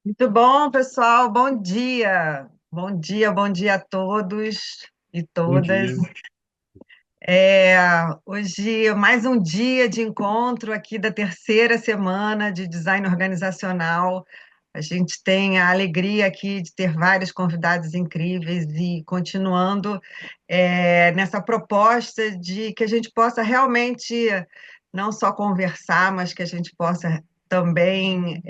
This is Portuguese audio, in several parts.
Muito bom, pessoal. Bom dia. Bom dia a todos e Bom todas. dia. Hoje, mais um dia de encontro aqui da terceira semana de design organizacional. A gente tem a alegria aqui de ter vários convidados incríveis e continuando nessa proposta de que a gente possa realmente não só conversar, mas que a gente possa também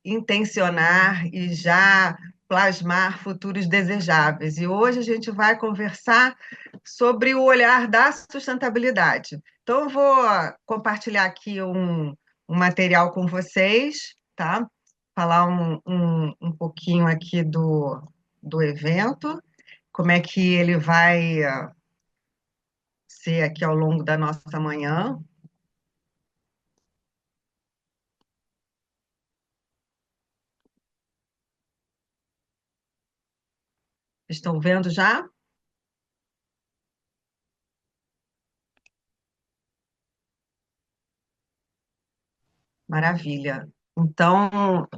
intencionar e já plasmar futuros desejáveis. E hoje a gente vai conversar sobre o olhar da sustentabilidade. Então, eu vou compartilhar aqui um material com vocês, tá? Falar um pouquinho aqui do evento, como é que ele vai ser aqui ao longo da nossa manhã. Estão vendo já? Maravilha. Então,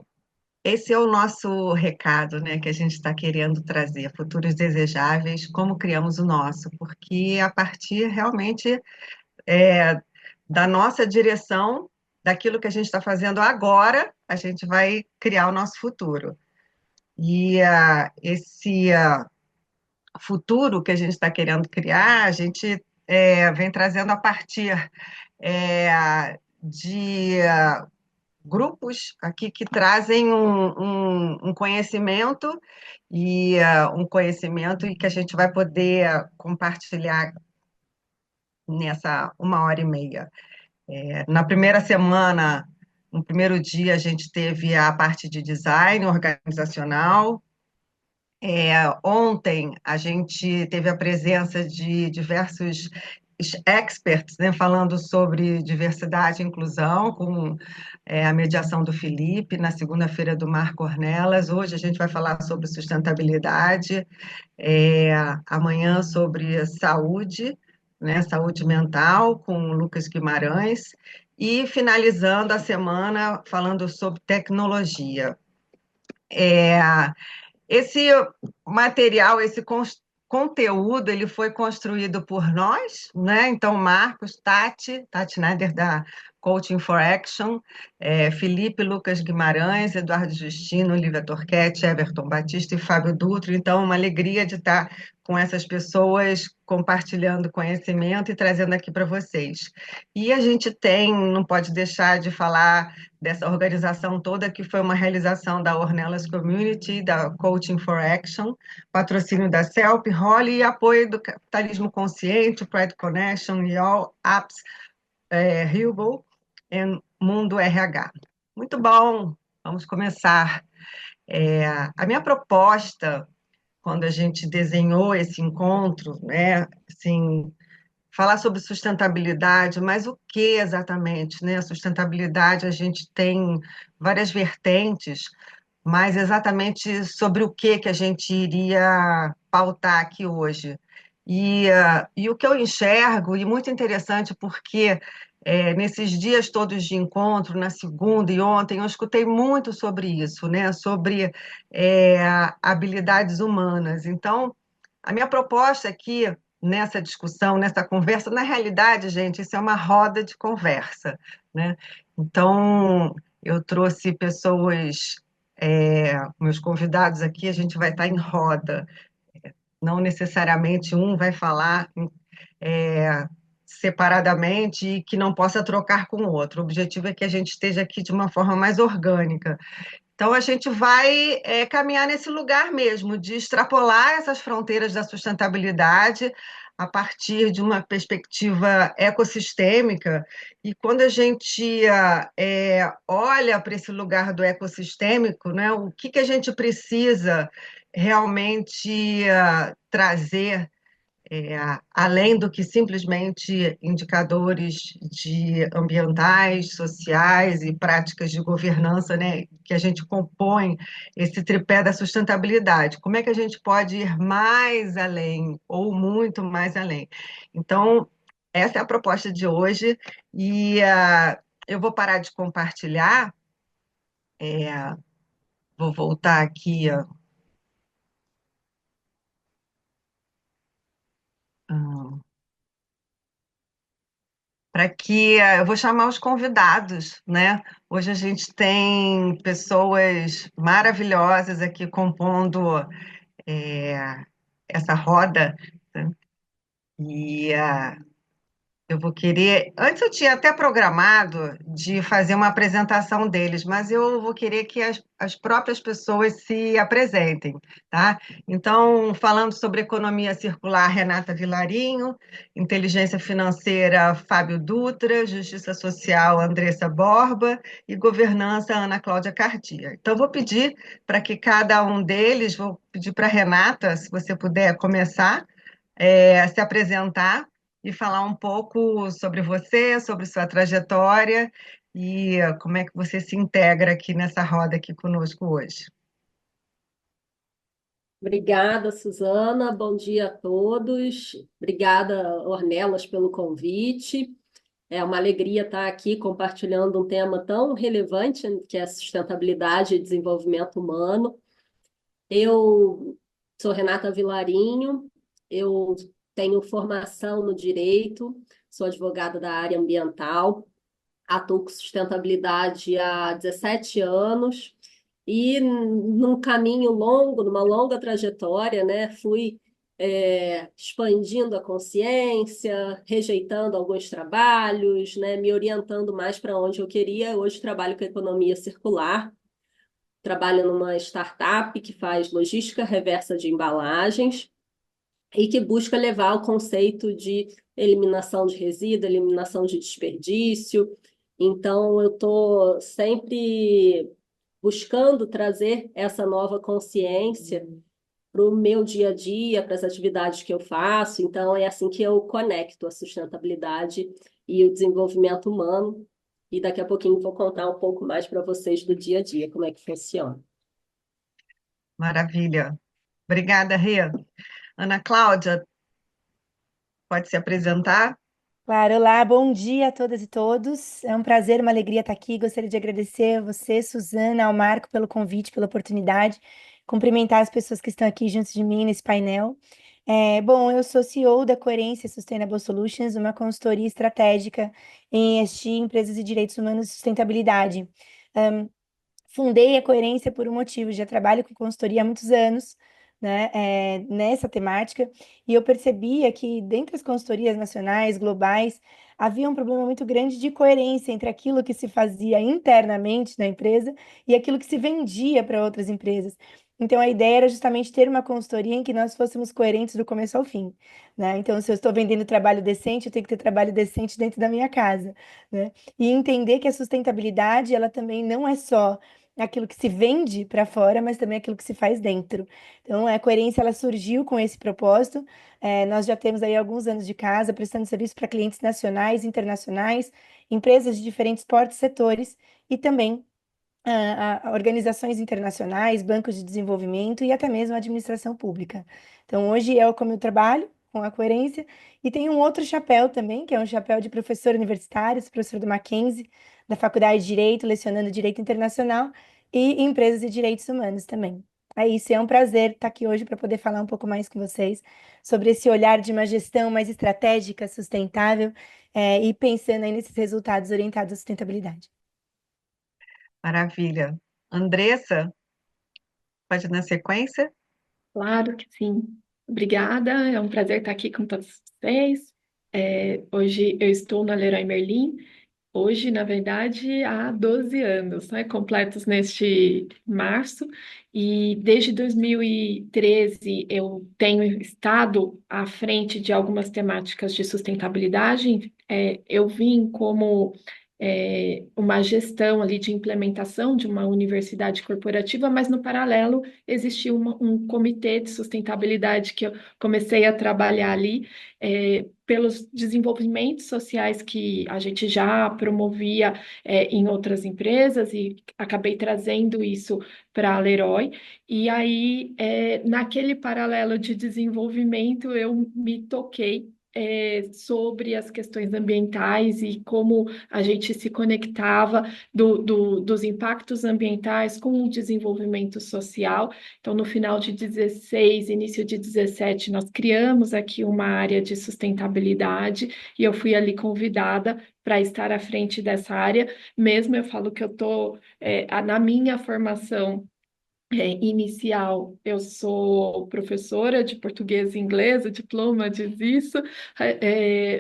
esse é o nosso recado, né, que a gente está querendo trazer, futuros desejáveis, como criamos o nosso, porque a partir realmente é, da nossa direção, daquilo que a gente está fazendo agora, a gente vai criar o nosso futuro. E esse futuro que a gente está querendo criar, a gente vem trazendo a partir de grupos aqui que trazem um conhecimento e um conhecimento e que a gente vai poder compartilhar nessa 1 hora e meia. Na primeira semana, no primeiro dia, a gente teve a parte de design organizacional. Ontem, a gente teve a presença de diversos experts, né, falando sobre diversidade e inclusão, com a mediação do Felipe, na segunda-feira do Marco Ornelas. Hoje a gente vai falar sobre sustentabilidade, é, amanhã sobre saúde, né, saúde mental, com o Lucas Guimarães, e finalizando a semana falando sobre tecnologia. É, esse material, conteúdo, ele foi construído por nós, né? Então, Marcos, Tati Nader, da Coaching for Action, Felipe Lucas Guimarães, Eduardo Justino, Lívia Torquete, Everton Batista e Fábio Dutra. Então, uma alegria de estar com essas pessoas compartilhando conhecimento e trazendo aqui para vocês. E a gente tem, não pode deixar de falar dessa organização toda, que foi uma realização da Ornelas Community, da Coaching for Action, patrocínio da CELP, Holly e apoio do Capitalismo Consciente, Pride Connection e All Apps, Hugo e Mundo RH. Muito bom, vamos começar. A minha proposta, quando a gente desenhou esse encontro, né, assim, falar sobre sustentabilidade, mas o que exatamente, né? A sustentabilidade, a gente tem várias vertentes, mas exatamente sobre o que a gente iria pautar aqui hoje. E o que eu enxergo, e muito interessante, porque nesses dias todos de encontro, na segunda e ontem, eu escutei muito sobre isso, né? Sobre é, habilidades humanas. Então, a minha proposta aqui nessa discussão, nessa conversa, na realidade, gente, isso é uma roda de conversa, né? Então, eu trouxe pessoas, meus convidados aqui, a gente vai estar em roda, não necessariamente um vai falar é, separadamente e que não possa trocar com o outro. O objetivo é que a gente esteja aqui de uma forma mais orgânica. Então, a gente vai caminhar nesse lugar mesmo, de extrapolar essas fronteiras da sustentabilidade a partir de uma perspectiva ecossistêmica. E quando a gente olha para esse lugar do ecossistêmico, né, o que a gente precisa realmente trazer além do que simplesmente indicadores de ambientais, sociais e práticas de governança, né, que a gente compõe esse tripé da sustentabilidade. Como é que a gente pode ir mais além, ou muito mais além? Então, essa é a proposta de hoje, e eu vou parar de compartilhar Vou voltar aqui, ó, para que eu vou chamar os convidados, né? Hoje a gente tem pessoas maravilhosas aqui compondo é, essa roda, né? E eu vou querer. Antes eu tinha até programado de fazer uma apresentação deles, mas eu vou querer que as próprias pessoas se apresentem, tá? Então, falando sobre economia circular, Renata Vilarinho, inteligência financeira, Fábio Dutra, justiça social, Andressa Borba e governança, Ana Cláudia Cardia. Então, vou pedir para que cada um deles, vou pedir para a Renata, se você puder começar se apresentar e falar um pouco sobre você, sobre sua trajetória e como é que você se integra aqui nessa roda aqui conosco hoje. Obrigada, Suzana. Bom dia a todos. Obrigada, Ornelas, pelo convite. É uma alegria estar aqui compartilhando um tema tão relevante, que é a sustentabilidade e desenvolvimento humano. Eu sou Renata Vilarinho, eu tenho formação no direito, sou advogada da área ambiental, atuo com sustentabilidade há 17 anos e num caminho longo, numa longa trajetória, né, fui expandindo a consciência, rejeitando alguns trabalhos, né, me orientando mais para onde eu queria. Hoje trabalho com economia circular, trabalho numa startup que faz logística reversa de embalagens e que busca levar o conceito de eliminação de resíduo, eliminação de desperdício. Então, eu estou sempre buscando trazer essa nova consciência para o meu dia a dia, para as atividades que eu faço. Então, é assim que eu conecto a sustentabilidade e o desenvolvimento humano. E daqui a pouquinho vou contar um pouco mais para vocês do dia a dia, como é que funciona. Maravilha. Obrigada, Rê. Ana Cláudia, pode se apresentar? Claro, olá, bom dia a todas e todos. É um prazer, uma alegria estar aqui. Gostaria de agradecer a você, Suzana, ao Marco, pelo convite, pela oportunidade. Cumprimentar as pessoas que estão aqui junto de mim nesse painel. Bom, eu sou CEO da Coerência Sustainable Solutions, uma consultoria estratégica em ESG, empresas e direitos humanos e sustentabilidade. Fundei a Coerência por um motivo, já trabalho com consultoria há muitos anos, né, nessa temática, e eu percebia que, dentre as consultorias nacionais, globais, havia um problema muito grande de coerência entre aquilo que se fazia internamente na empresa e aquilo que se vendia para outras empresas. Então, a ideia era justamente ter uma consultoria em que nós fôssemos coerentes do começo ao fim, né? Então, se eu estou vendendo trabalho decente, eu tenho que ter trabalho decente dentro da minha casa, né? E entender que a sustentabilidade, ela também não é só aquilo que se vende para fora, mas também aquilo que se faz dentro. Então, a coerência ela surgiu com esse propósito. Nós já temos aí alguns anos de casa prestando serviço para clientes nacionais, internacionais, empresas de diferentes portos, setores e também a organizações internacionais, bancos de desenvolvimento e até mesmo a administração pública. Então, hoje é como eu trabalho com a coerência e tem um outro chapéu também, que é um chapéu de professor universitário, sou professor do Mackenzie, da Faculdade de Direito, lecionando Direito Internacional e Empresas e Direitos Humanos também. É isso, é um prazer estar aqui hoje para poder falar um pouco mais com vocês sobre esse olhar de uma gestão mais estratégica, sustentável, e pensando aí nesses resultados orientados à sustentabilidade. Maravilha. Andressa, pode ir na sequência? Claro que sim. Obrigada, é um prazer estar aqui com todos vocês. Hoje eu estou na Leroy Merlin. Hoje, na verdade, há 12 anos, né, completos neste março, e desde 2013 eu tenho estado à frente de algumas temáticas de sustentabilidade. Eu vim como uma gestão ali de implementação de uma universidade corporativa, mas no paralelo existia um comitê de sustentabilidade que eu comecei a trabalhar ali pelos desenvolvimentos sociais que a gente já promovia em outras empresas e acabei trazendo isso para a Leroy. E aí, naquele paralelo de desenvolvimento, eu me toquei sobre as questões ambientais e como a gente se conectava dos impactos ambientais com o desenvolvimento social. Então, no final de 16, início de 17, nós criamos aqui uma área de sustentabilidade e eu fui ali convidada para estar à frente dessa área. Mesmo eu falo que eu estou na minha formação inicial, eu sou professora de português e inglês, o diploma diz isso,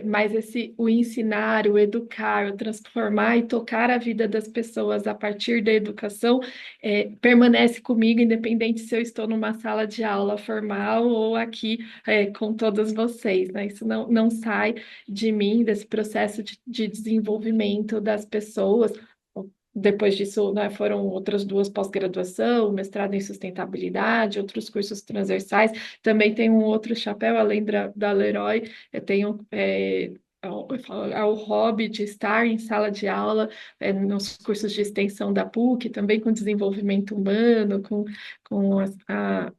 mas o ensinar, o educar, o transformar e tocar a vida das pessoas a partir da educação permanece comigo, independente se eu estou numa sala de aula formal ou aqui com todos vocês, né? Isso não sai de mim, desse processo de desenvolvimento das pessoas. Depois disso, né, foram outras duas pós-graduação, mestrado em sustentabilidade, outros cursos transversais. Também tem um outro chapéu, além da Leroy, eu tenho o hobby de estar em sala de aula, nos cursos de extensão da PUC, também com desenvolvimento humano, com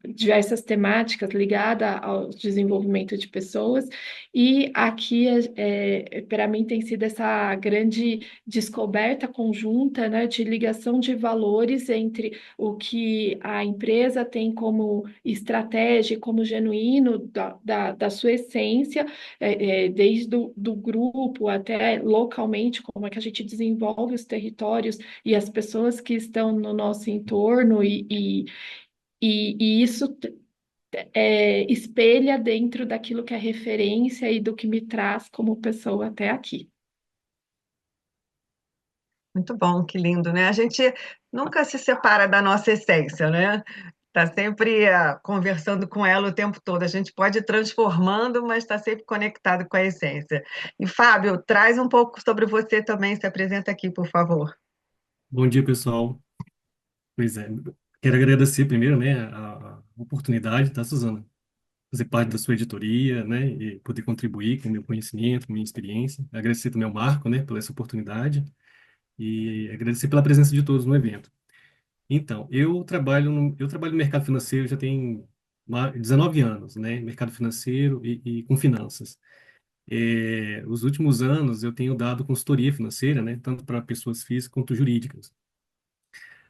diversas temáticas ligadas ao desenvolvimento de pessoas. E aqui, para mim, tem sido essa grande descoberta conjunta, né, de ligação de valores entre o que a empresa tem como estratégia, como genuíno da sua essência, desde do grupo até localmente, como é que a gente desenvolve os territórios e as pessoas que estão no nosso entorno, e isso espelha dentro daquilo que é referência e do que me traz como pessoa até aqui. Muito bom, que lindo, né? A gente nunca se separa da nossa essência, né? Está sempre conversando com ela o tempo todo. A gente pode ir transformando, mas está sempre conectado com a essência. E, Fábio, traz um pouco sobre você também, se apresenta aqui, por favor. Bom dia, pessoal. Pois é, quero agradecer primeiro, né, a oportunidade, tá, Suzana? Fazer parte da sua editoria, né, e poder contribuir com o meu conhecimento, com minha experiência. Agradecer também ao Marco, né, por essa oportunidade e agradecer pela presença de todos no evento. Então, eu trabalho no mercado financeiro já tem 19 anos, né, mercado financeiro e com finanças. Os últimos anos eu tenho dado consultoria financeira, né, tanto para pessoas físicas quanto jurídicas.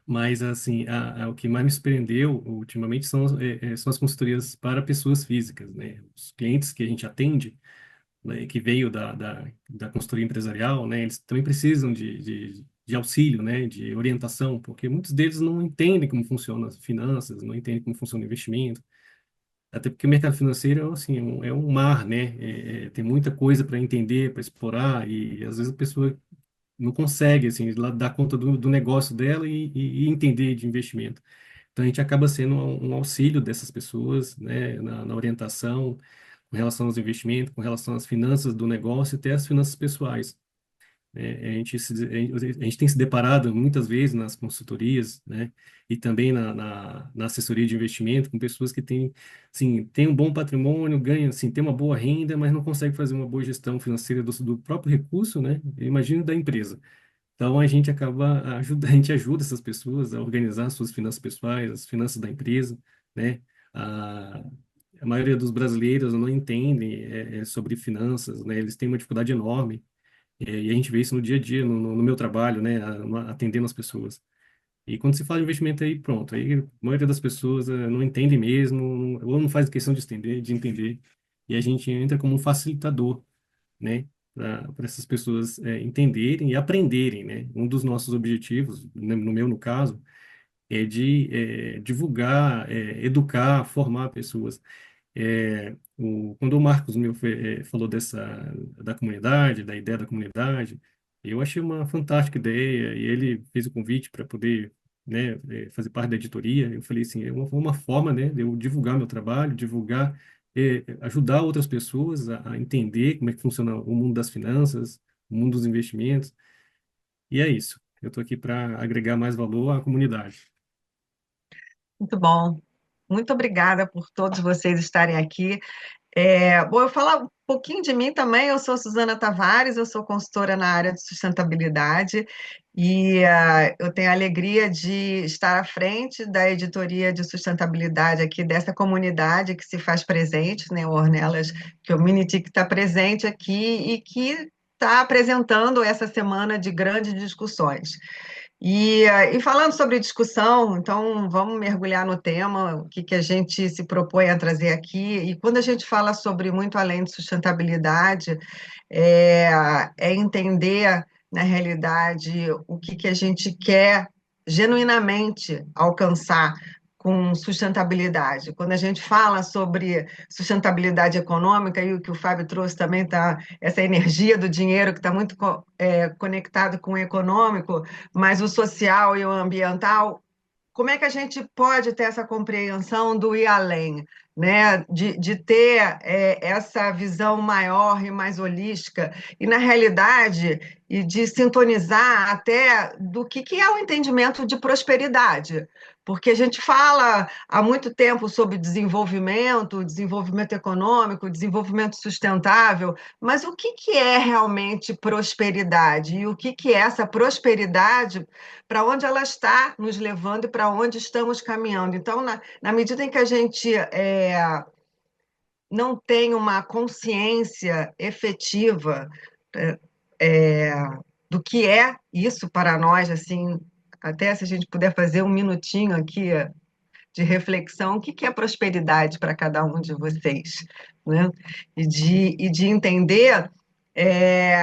Mas, assim, o que mais me surpreendeu ultimamente são as consultorias para pessoas físicas, né? Os clientes que a gente atende, né, que veio da consultoria empresarial, né, eles também precisam de auxílio, né, de orientação, porque muitos deles não entendem como funcionam as finanças, não entendem como funciona o investimento, até porque o mercado financeiro, assim, é um mar, né? Tem muita coisa para entender, para explorar, e às vezes a pessoa não consegue assim dar conta do negócio dela e entender de investimento. Então a gente acaba sendo um auxílio dessas pessoas, né, na orientação com relação aos investimentos, com relação às finanças do negócio e até as finanças pessoais. A gente tem se deparado muitas vezes nas consultorias, né, e também na assessoria de investimento com pessoas que têm, assim, têm um bom patrimônio, ganham, assim, têm uma boa renda, mas não conseguem fazer uma boa gestão financeira do próprio recurso, né, imagino da empresa. Então a gente ajuda essas pessoas a organizar suas finanças pessoais, as finanças da empresa, né? A, a maioria dos brasileiros não entendem sobre finanças, né? Eles têm uma dificuldade enorme, e a gente vê isso no dia a dia, no meu trabalho, né? Atendendo as pessoas. E quando se fala de investimento aí, pronto, aí a maioria das pessoas não entende mesmo, ou não faz questão de entender, e a gente entra como um facilitador, né, para essas pessoas entenderem e aprenderem, né? Um dos nossos objetivos, né, no meu, no caso, é de divulgar, educar, formar pessoas. Quando o Marcos falou da comunidade, da ideia da comunidade, eu achei uma fantástica ideia e ele fez o convite para poder, né, fazer parte da editoria. Eu falei assim, é uma forma, né, de eu divulgar meu trabalho, divulgar, ajudar outras pessoas a entender como é que funciona o mundo das finanças, o mundo dos investimentos. E é isso. Eu estou aqui para agregar mais valor à comunidade. Muito bom. Muito obrigada por todos vocês estarem aqui. Bom, eu falar um pouquinho de mim também. Eu sou Suzana Tavares, eu sou consultora na área de sustentabilidade E eu tenho a alegria de estar à frente da editoria de sustentabilidade aqui dessa comunidade que se faz presente, né, o Ornelas Community, que está presente aqui e que está apresentando essa semana de grandes discussões. E falando sobre discussão, então vamos mergulhar no tema, o que a gente se propõe a trazer aqui. E quando a gente fala sobre muito além de sustentabilidade, é, é entender, na realidade, o que a gente quer genuinamente alcançar com sustentabilidade. Quando a gente fala sobre sustentabilidade econômica, e o que o Fábio trouxe também, tá, essa energia do dinheiro que está muito conectado com o econômico, mas o social e o ambiental, como é que a gente pode ter essa compreensão do ir além, né? De ter essa visão maior e mais holística, e na realidade, e de sintonizar até do que é o entendimento de prosperidade. Porque a gente fala há muito tempo sobre desenvolvimento econômico, desenvolvimento sustentável, mas o que é realmente prosperidade? E o que é essa prosperidade, para onde ela está nos levando e para onde estamos caminhando? Então, na medida em que a gente não tem uma consciência efetiva é, é, do que é isso para nós, assim, até se a gente puder fazer um minutinho aqui de reflexão, o que é prosperidade para cada um de vocês, né? E de entender é,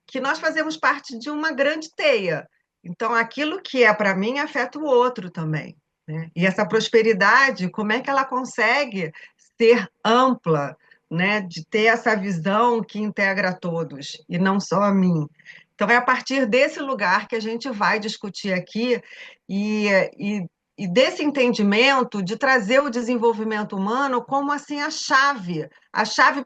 que nós fazemos parte de uma grande teia. Então, aquilo que é para mim afeta o outro também, né? E essa prosperidade, como é que ela consegue ser ampla, né? De ter essa visão que integra a todos e não só a mim. Então, é a partir desse lugar que a gente vai discutir aqui e, e, e desse entendimento de trazer o desenvolvimento humano como assim a chave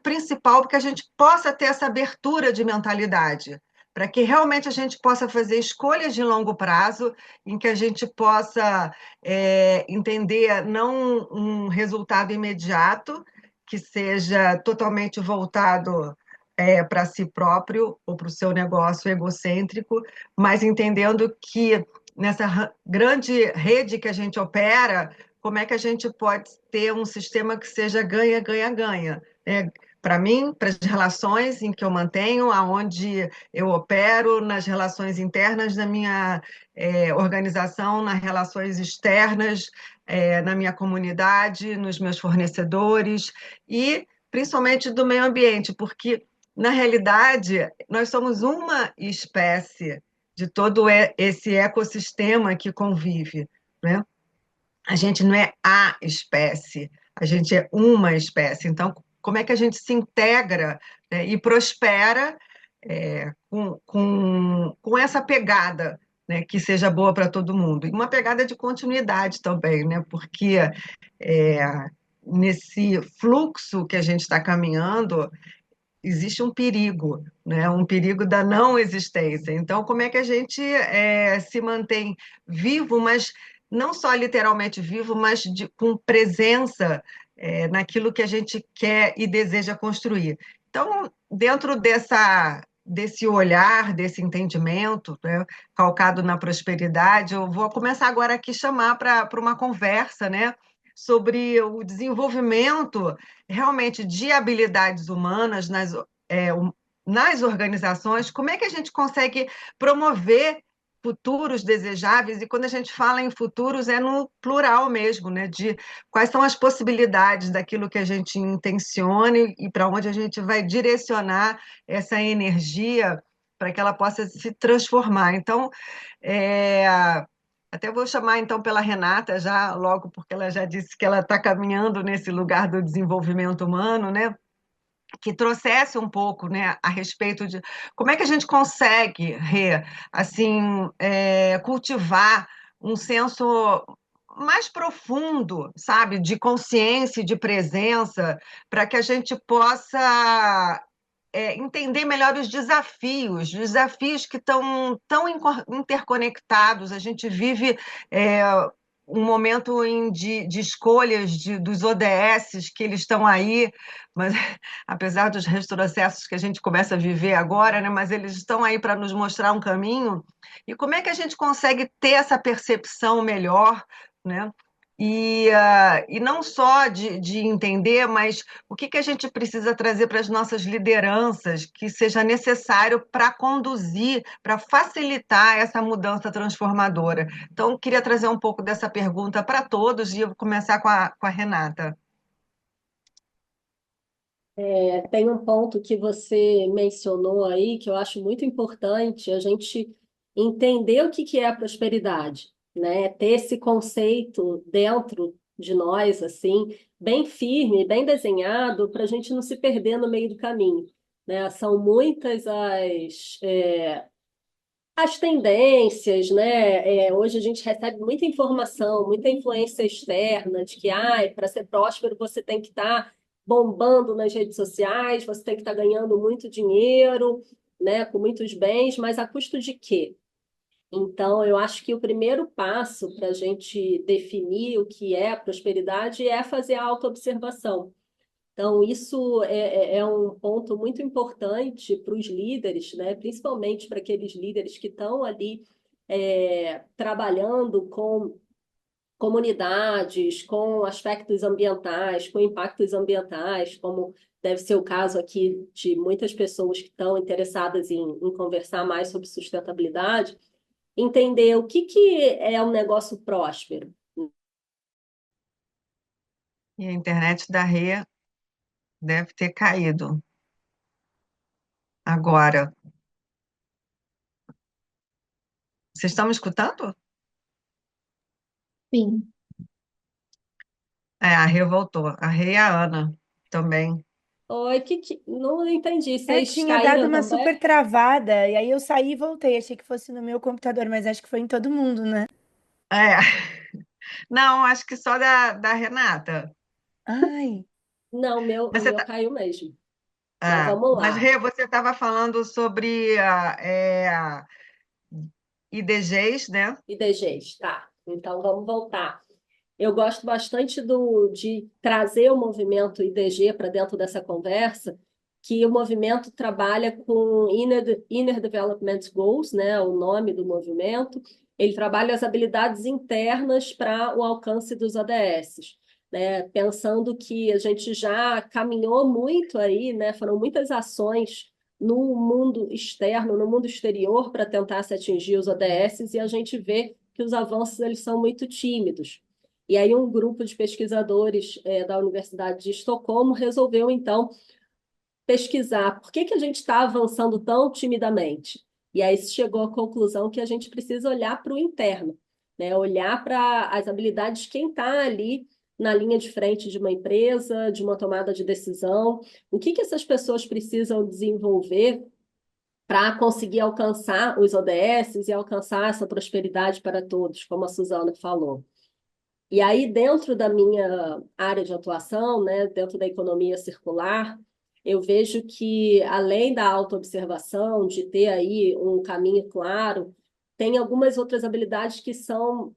principal para que a gente possa ter essa abertura de mentalidade, para que realmente a gente possa fazer escolhas de longo prazo, em que a gente possa entender não um resultado imediato, que seja totalmente voltado para si próprio ou para o seu negócio egocêntrico, mas entendendo que nessa grande rede que a gente opera, como é que a gente pode ter um sistema que seja ganha, ganha, ganha, né? Para mim, para as relações em que eu mantenho, aonde eu opero, nas relações internas da minha organização, nas relações externas, na minha comunidade, nos meus fornecedores e principalmente do meio ambiente, porque na realidade nós somos uma espécie de todo esse ecossistema que convive, né? A gente não é a espécie, a gente é uma espécie. Então, como é que a gente se integra, né, e prospera com essa pegada, né, que seja boa para todo mundo? E uma pegada de continuidade também, né? Porque é, nesse fluxo que a gente está caminhando, existe um perigo, né? Um perigo da não existência. Então, como é que a gente se mantém vivo, mas não só literalmente vivo, mas com presença naquilo que a gente quer e deseja construir? Então, dentro desse olhar, desse entendimento, né, calcado na prosperidade, eu vou começar agora aqui a chamar para uma conversa, né, sobre o desenvolvimento realmente de habilidades humanas nas organizações, como é que a gente consegue promover futuros desejáveis? E quando a gente fala em futuros, é no plural mesmo, né? De quais são as possibilidades daquilo que a gente intenciona e para onde a gente vai direcionar essa energia para que ela possa se transformar. Então, é, até vou chamar então pela Renata já logo, porque ela já disse que ela está caminhando nesse lugar do desenvolvimento humano, né? Que trouxesse um pouco, né, a respeito de como é que a gente consegue assim, cultivar um senso mais profundo, sabe, de consciência e de presença, para que a gente possa entender melhor os desafios que estão tão interconectados. A gente vive um momento de escolhas dos ODSs, que eles estão aí, mas apesar dos retrocessos que a gente começa a viver agora, né, mas eles estão aí para nos mostrar um caminho. E como é que a gente consegue ter essa percepção melhor, né? E não só de entender, mas o que a gente precisa trazer para as nossas lideranças que seja necessário para conduzir, para facilitar essa mudança transformadora. Então, queria trazer um pouco dessa pergunta para todos e eu vou começar com a Renata. Tem um ponto que você mencionou aí que eu acho muito importante a gente entender o que é a prosperidade, né? Ter esse conceito dentro de nós, assim, bem firme, bem desenhado, para a gente não se perder no meio do caminho, né? São muitas as tendências, né? Hoje a gente recebe muita informação, muita influência externa de que, para ser próspero você tem que estar bombando nas redes sociais, você tem que estar ganhando muito dinheiro, né? Com muitos bens, mas a custo de quê? Então, eu acho que o primeiro passo para a gente definir o que é prosperidade é fazer a autoobservação. Então, isso é um ponto muito importante para os líderes, né? Principalmente para aqueles líderes que estão ali trabalhando com comunidades, com aspectos ambientais, com impactos ambientais, como deve ser o caso aqui de muitas pessoas que estão interessadas em conversar mais sobre sustentabilidade, entender o que é um negócio próspero. E a internet da Rê deve ter caído agora. Vocês estão me escutando? Sim. A Rê voltou. A Rê e a Ana também. Oi, não entendi. Vocês Tinha dado caíram uma também? super travada, e aí eu saí e voltei. Achei que fosse no meu computador, mas acho que foi em todo mundo, né? É. Não, acho que só da Renata. Ai, Não, Mas o você meu tá, caiu mesmo. Mas vamos mas lá. Rê, você estava falando sobre IDGs, né? IDGs, tá. Então vamos voltar. Eu gosto bastante de trazer o movimento IDG para dentro dessa conversa, que o movimento trabalha com Inner Development Goals, né, o nome do movimento. Ele trabalha as habilidades internas para o alcance dos ODS, né, pensando que a gente já caminhou muito aí, né, foram muitas ações no mundo externo, no mundo exterior, para tentar se atingir os ODS, e a gente vê que os avanços eles são muito tímidos. E aí um grupo de pesquisadores da Universidade de Estocolmo resolveu, então, pesquisar por que a gente está avançando tão timidamente. E aí se chegou à conclusão que a gente precisa olhar para o interno, né? Olhar para as habilidades de quem está ali na linha de frente de uma empresa, de uma tomada de decisão, o que essas pessoas precisam desenvolver para conseguir alcançar os ODS e alcançar essa prosperidade para todos, como a Suzana falou. E aí, dentro da minha área de atuação, né, dentro da economia circular, eu vejo que, além da autoobservação, de ter aí um caminho claro, tem algumas outras habilidades que são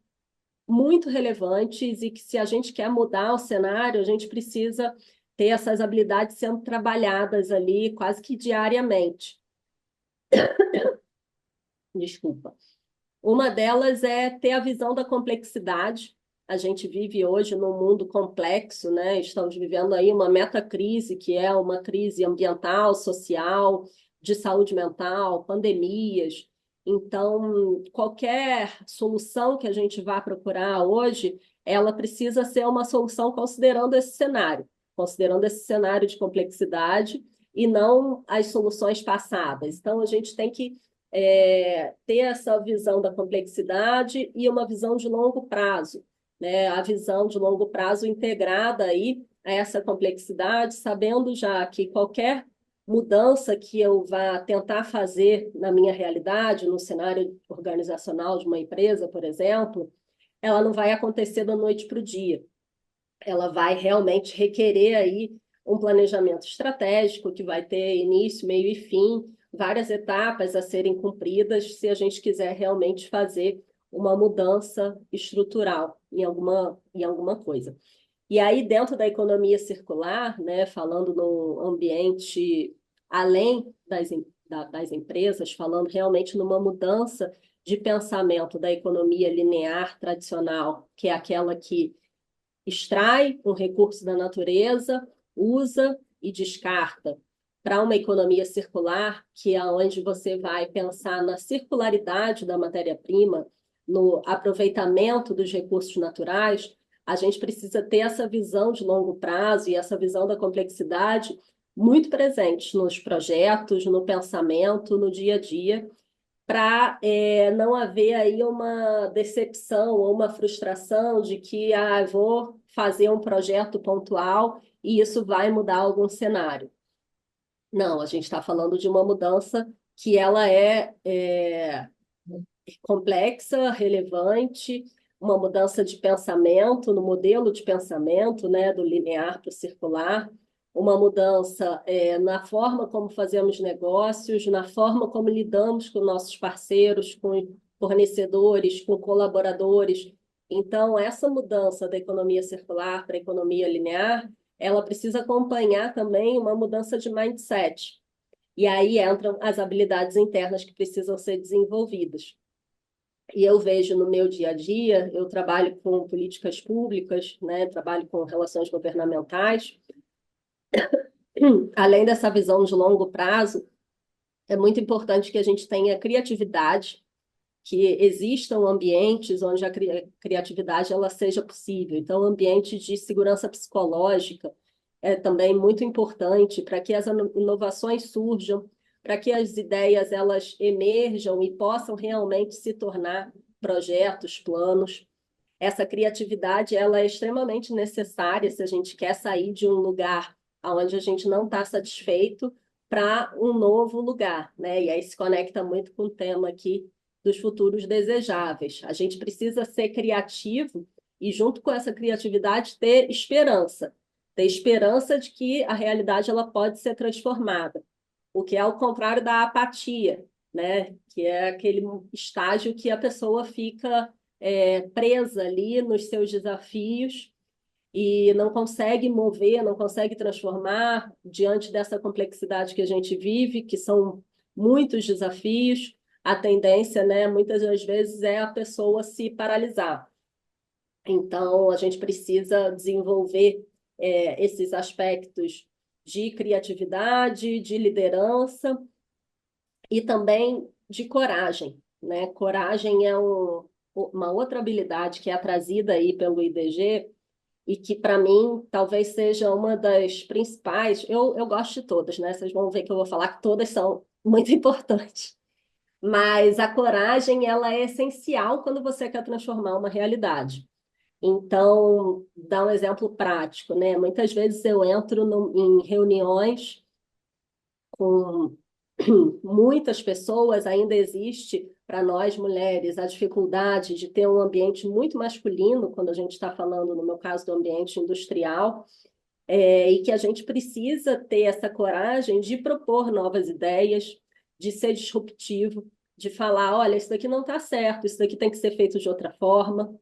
muito relevantes e que, se a gente quer mudar o cenário, a gente precisa ter essas habilidades sendo trabalhadas ali quase que diariamente. Desculpa. Uma delas é ter a visão da complexidade. A gente vive hoje num mundo complexo, né? Estamos vivendo aí uma metacrise, que é uma crise ambiental, social, de saúde mental, pandemias. Então, qualquer solução que a gente vá procurar hoje, ela precisa ser uma solução considerando esse cenário de complexidade e não as soluções passadas. Então, a gente tem que ter essa visão da complexidade e uma visão de longo prazo, né? A visão de longo prazo integrada aí a essa complexidade, sabendo já que qualquer mudança que eu vá tentar fazer na minha realidade, no cenário organizacional de uma empresa, por exemplo, ela não vai acontecer da noite para o dia. Ela vai realmente requerer aí um planejamento estratégico que vai ter início, meio e fim, várias etapas a serem cumpridas se a gente quiser realmente fazer uma mudança estrutural em alguma coisa. E aí, dentro da economia circular, né, falando no ambiente além das empresas, falando realmente numa mudança de pensamento da economia linear tradicional, que é aquela que extrai um recurso da natureza, usa e descarta, para uma economia circular, que é onde você vai pensar na circularidade da matéria-prima, no aproveitamento dos recursos naturais. A gente precisa ter essa visão de longo prazo e essa visão da complexidade muito presente nos projetos, no pensamento, no dia a dia, para não haver aí uma decepção ou uma frustração de que vou fazer um projeto pontual e isso vai mudar algum cenário. Não, a gente está falando de uma mudança que ela é complexa, relevante, uma mudança de pensamento, no modelo de pensamento, né, do linear para o circular, uma mudança na forma como fazemos negócios, na forma como lidamos com nossos parceiros, com fornecedores, com colaboradores. Então, essa mudança da economia circular para a economia linear, ela precisa acompanhar também uma mudança de mindset. E aí entram as habilidades internas que precisam ser desenvolvidas. E eu vejo no meu dia a dia, eu trabalho com políticas públicas, né, trabalho com relações governamentais. Além dessa visão de longo prazo, é muito importante que a gente tenha criatividade, que existam ambientes onde a criatividade ela seja possível. Então, ambiente de segurança psicológica é também muito importante para que as inovações surjam, para que as ideias elas emerjam e possam realmente se tornar projetos, planos. Essa criatividade ela é extremamente necessária se a gente quer sair de um lugar onde a gente não está satisfeito para um novo lugar, né? E aí se conecta muito com o tema aqui dos futuros desejáveis. A gente precisa ser criativo e, junto com essa criatividade, ter esperança de que a realidade ela pode ser transformada, o que é o contrário da apatia, né? Que é aquele estágio que a pessoa fica presa ali nos seus desafios e não consegue mover, não consegue transformar diante dessa complexidade que a gente vive, que são muitos desafios. A tendência, né, muitas das vezes, é a pessoa se paralisar. Então, a gente precisa desenvolver esses aspectos de criatividade, de liderança e também de coragem, né? Coragem é uma outra habilidade que é trazida aí pelo IDG e que, para mim, talvez seja uma das principais. Eu gosto de todas, né? Vocês vão ver que eu vou falar que todas são muito importantes. Mas a coragem, ela é essencial quando você quer transformar uma realidade. Então, dá um exemplo prático, né? Muitas vezes eu entro em reuniões com muitas pessoas, ainda existe para nós mulheres a dificuldade de ter um ambiente muito masculino, quando a gente está falando, no meu caso, do ambiente industrial, e que a gente precisa ter essa coragem de propor novas ideias, de ser disruptivo, de falar, olha, isso daqui não está certo, isso daqui tem que ser feito de outra forma,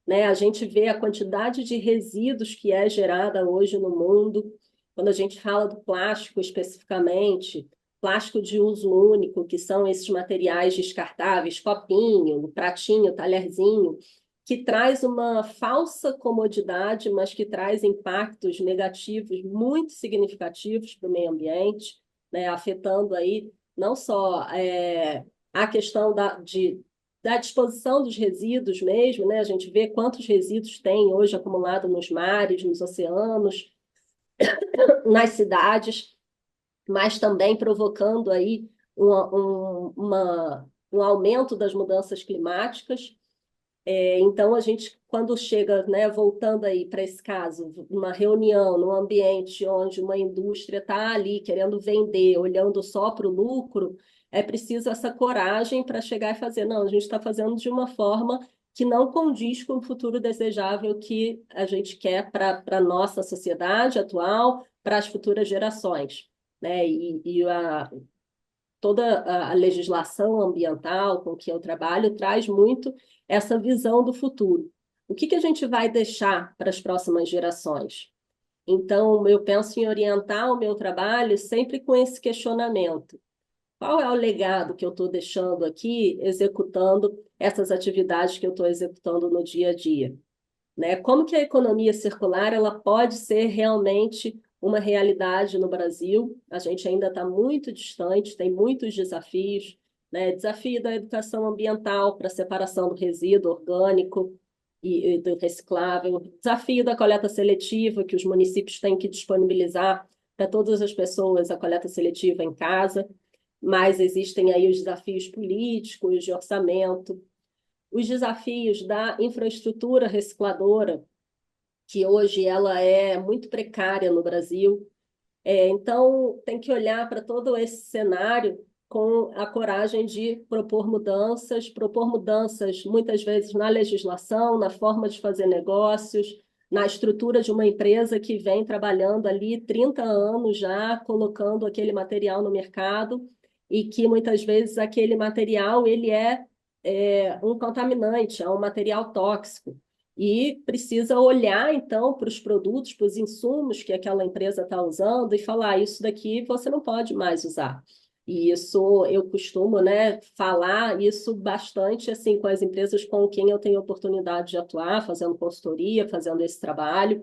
né? A gente vê a quantidade de resíduos que é gerada hoje no mundo, quando a gente fala do plástico especificamente, plástico de uso único, que são esses materiais descartáveis, copinho, pratinho, talherzinho, que traz uma falsa comodidade, mas que traz impactos negativos muito significativos para o meio ambiente, né, afetando aí não só a questão da disposição dos resíduos mesmo, né? A gente vê quantos resíduos tem hoje acumulado nos mares, nos oceanos, nas cidades, mas também provocando aí um aumento das mudanças climáticas. Então, a gente, quando chega, né, voltando aí para esse caso, uma reunião num ambiente onde uma indústria está ali querendo vender, olhando só para o lucro, é preciso essa coragem para chegar e fazer, não, a gente está fazendo de uma forma que não condiz com o futuro desejável que a gente quer para a nossa sociedade atual, para as futuras gerações, né? Toda a legislação ambiental com que eu trabalho traz muito essa visão do futuro. o que que a gente vai deixar para as próximas gerações? Então, eu penso em orientar o meu trabalho sempre com esse questionamento. Qual é o legado que eu estou deixando aqui, executando essas atividades que eu estou executando no dia a dia? Né? Como que a economia circular ela pode ser realmente uma realidade no Brasil? A gente ainda está muito distante, tem muitos desafios, né? Desafio da educação ambiental para separação do resíduo orgânico e do reciclável, desafio da coleta seletiva, que os municípios têm que disponibilizar para todas as pessoas a coleta seletiva em casa, mas existem aí os desafios políticos, de orçamento, os desafios da infraestrutura recicladora, que hoje ela é muito precária no Brasil. Então, tem que olhar para todo esse cenário com a coragem de propor mudanças muitas vezes na legislação, na forma de fazer negócios, na estrutura de uma empresa que vem trabalhando ali 30 anos já, colocando aquele material no mercado, e que muitas vezes aquele material ele é um contaminante, é um material tóxico. E precisa olhar, então, para os produtos, para os insumos que aquela empresa está usando e falar: isso daqui você não pode mais usar. E isso eu costumo, né, falar isso bastante assim com as empresas com quem eu tenho oportunidade de atuar, fazendo consultoria, fazendo esse trabalho,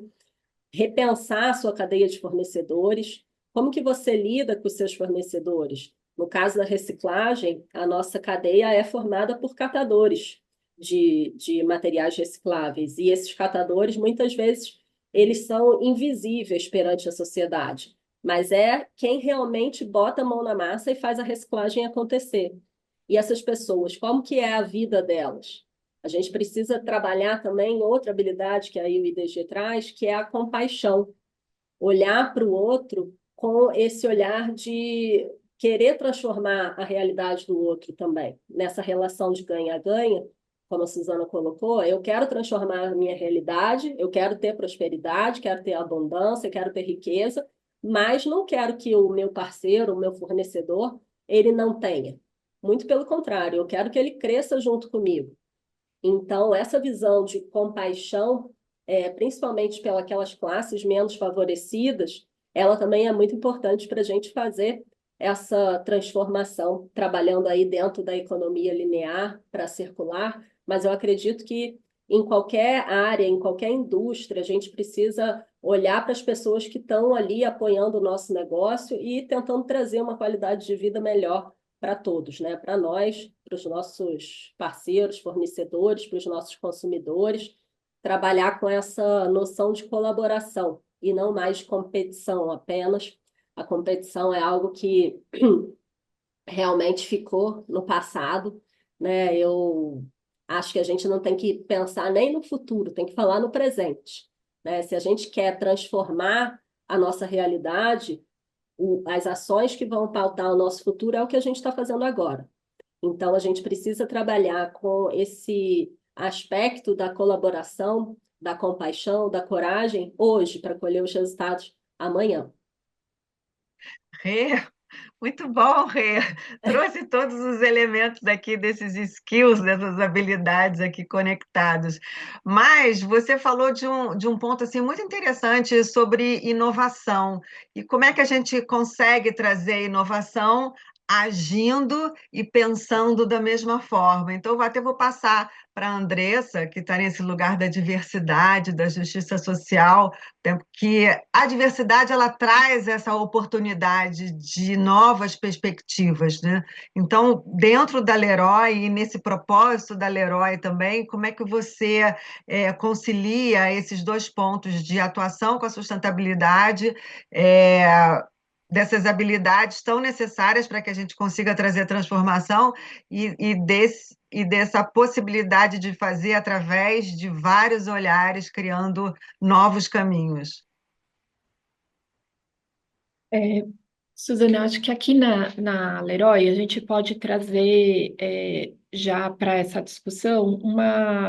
repensar a sua cadeia de fornecedores. Como que você lida com os seus fornecedores? No caso da reciclagem, a nossa cadeia é formada por catadores de materiais recicláveis, e esses catadores, muitas vezes, eles são invisíveis perante a sociedade, mas é quem realmente bota a mão na massa e faz a reciclagem acontecer. E essas pessoas, como que é a vida delas? A gente precisa trabalhar também outra habilidade que aí o IDG traz, que é a compaixão. Olhar para o outro com esse olhar de querer transformar a realidade do outro também. Nessa relação de ganha-ganha, como a Suzana colocou, eu quero transformar a minha realidade, eu quero ter prosperidade, quero ter abundância, quero ter riqueza, mas não quero que o meu parceiro, o meu fornecedor, ele não tenha. Muito pelo contrário, eu quero que ele cresça junto comigo. Então, essa visão de compaixão, principalmente pelas classes menos favorecidas, ela também é muito importante para a gente fazer essa transformação, trabalhando aí dentro da economia linear para circular, mas eu acredito que em qualquer área, em qualquer indústria, a gente precisa olhar para as pessoas que estão ali apoiando o nosso negócio e tentando trazer uma qualidade de vida melhor para todos, né? Para nós, para os nossos parceiros, fornecedores, para os nossos consumidores, trabalhar com essa noção de colaboração e não mais de competição apenas. A competição é algo que realmente ficou no passado, né? Eu acho que a gente não tem que pensar nem no futuro, tem que falar no presente, né? Se a gente quer transformar a nossa realidade, as ações que vão pautar o nosso futuro é o que a gente está fazendo agora. Então, a gente precisa trabalhar com esse aspecto da colaboração, da compaixão, da coragem, hoje, para colher os resultados amanhã. Rê, muito bom, Rê. Trouxe todos os elementos aqui desses skills, dessas habilidades aqui conectados. Mas você falou de um ponto assim, muito interessante sobre inovação. E como é que a gente consegue trazer inovação agindo e pensando da mesma forma? Então, eu até vou passar para a Andressa, que está nesse lugar da diversidade, da justiça social, que a diversidade ela traz essa oportunidade de novas perspectivas, né? Então, dentro da Leroy e nesse propósito da Leroy também, como é que você concilia esses dois pontos de atuação com a sustentabilidade, dessas habilidades tão necessárias para que a gente consiga trazer transformação e dessa possibilidade de fazer através de vários olhares, criando novos caminhos? É, Suzana, eu acho que aqui na Leroy a gente pode trazer já para essa discussão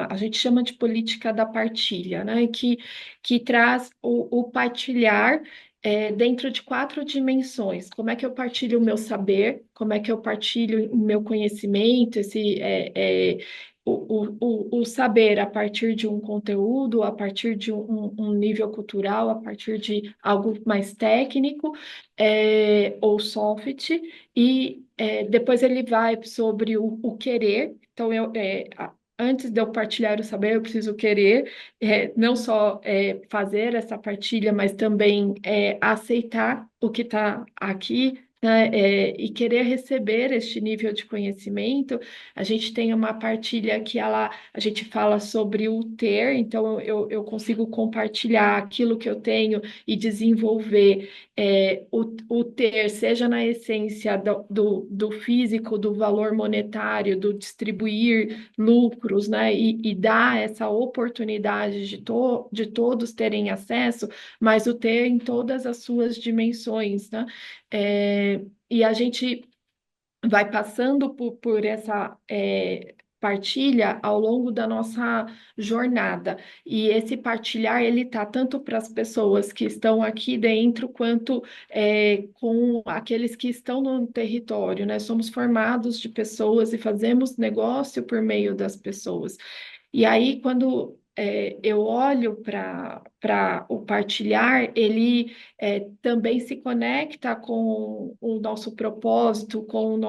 a gente chama de política da partilha, né? Que traz o partilhar dentro de 4 dimensões. Como é que eu partilho o meu saber? Como é que eu partilho o meu conhecimento? o saber a partir de um conteúdo, a partir de um nível cultural, a partir de algo mais técnico, ou soft, e depois ele vai sobre o querer. Então, antes de eu partilhar o saber, eu preciso querer, não só fazer essa partilha, mas também aceitar o que está aqui, né, e querer receber este nível de conhecimento. A gente tem uma partilha que a gente fala sobre o ter, então eu consigo compartilhar aquilo que eu tenho e desenvolver o ter, seja na essência do físico, do valor monetário, do distribuir lucros, né, e dar essa oportunidade de todos terem acesso, mas o ter em todas as suas dimensões, né? E a gente vai passando por essa partilha ao longo da nossa jornada. E esse partilhar, ele tá tanto para as pessoas que estão aqui dentro, quanto com aqueles que estão no território, né? Somos formados de pessoas e fazemos negócio por meio das pessoas. E aí, quando eu olho para o partilhar, ele também se conecta com o nosso propósito, com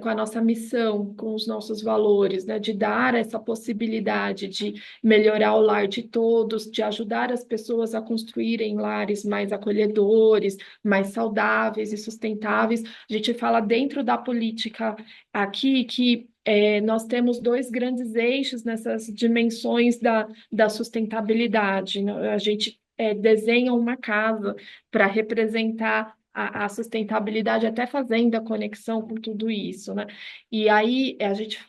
a nossa missão, com os nossos valores, né? De dar essa possibilidade de melhorar o lar de todos, de ajudar as pessoas a construírem lares mais acolhedores, mais saudáveis e sustentáveis. A gente fala dentro da política aqui que nós temos dois grandes eixos nessas dimensões da sustentabilidade, né? A gente desenha uma casa para representar a sustentabilidade, até fazendo a conexão com tudo isso, né? E aí a gente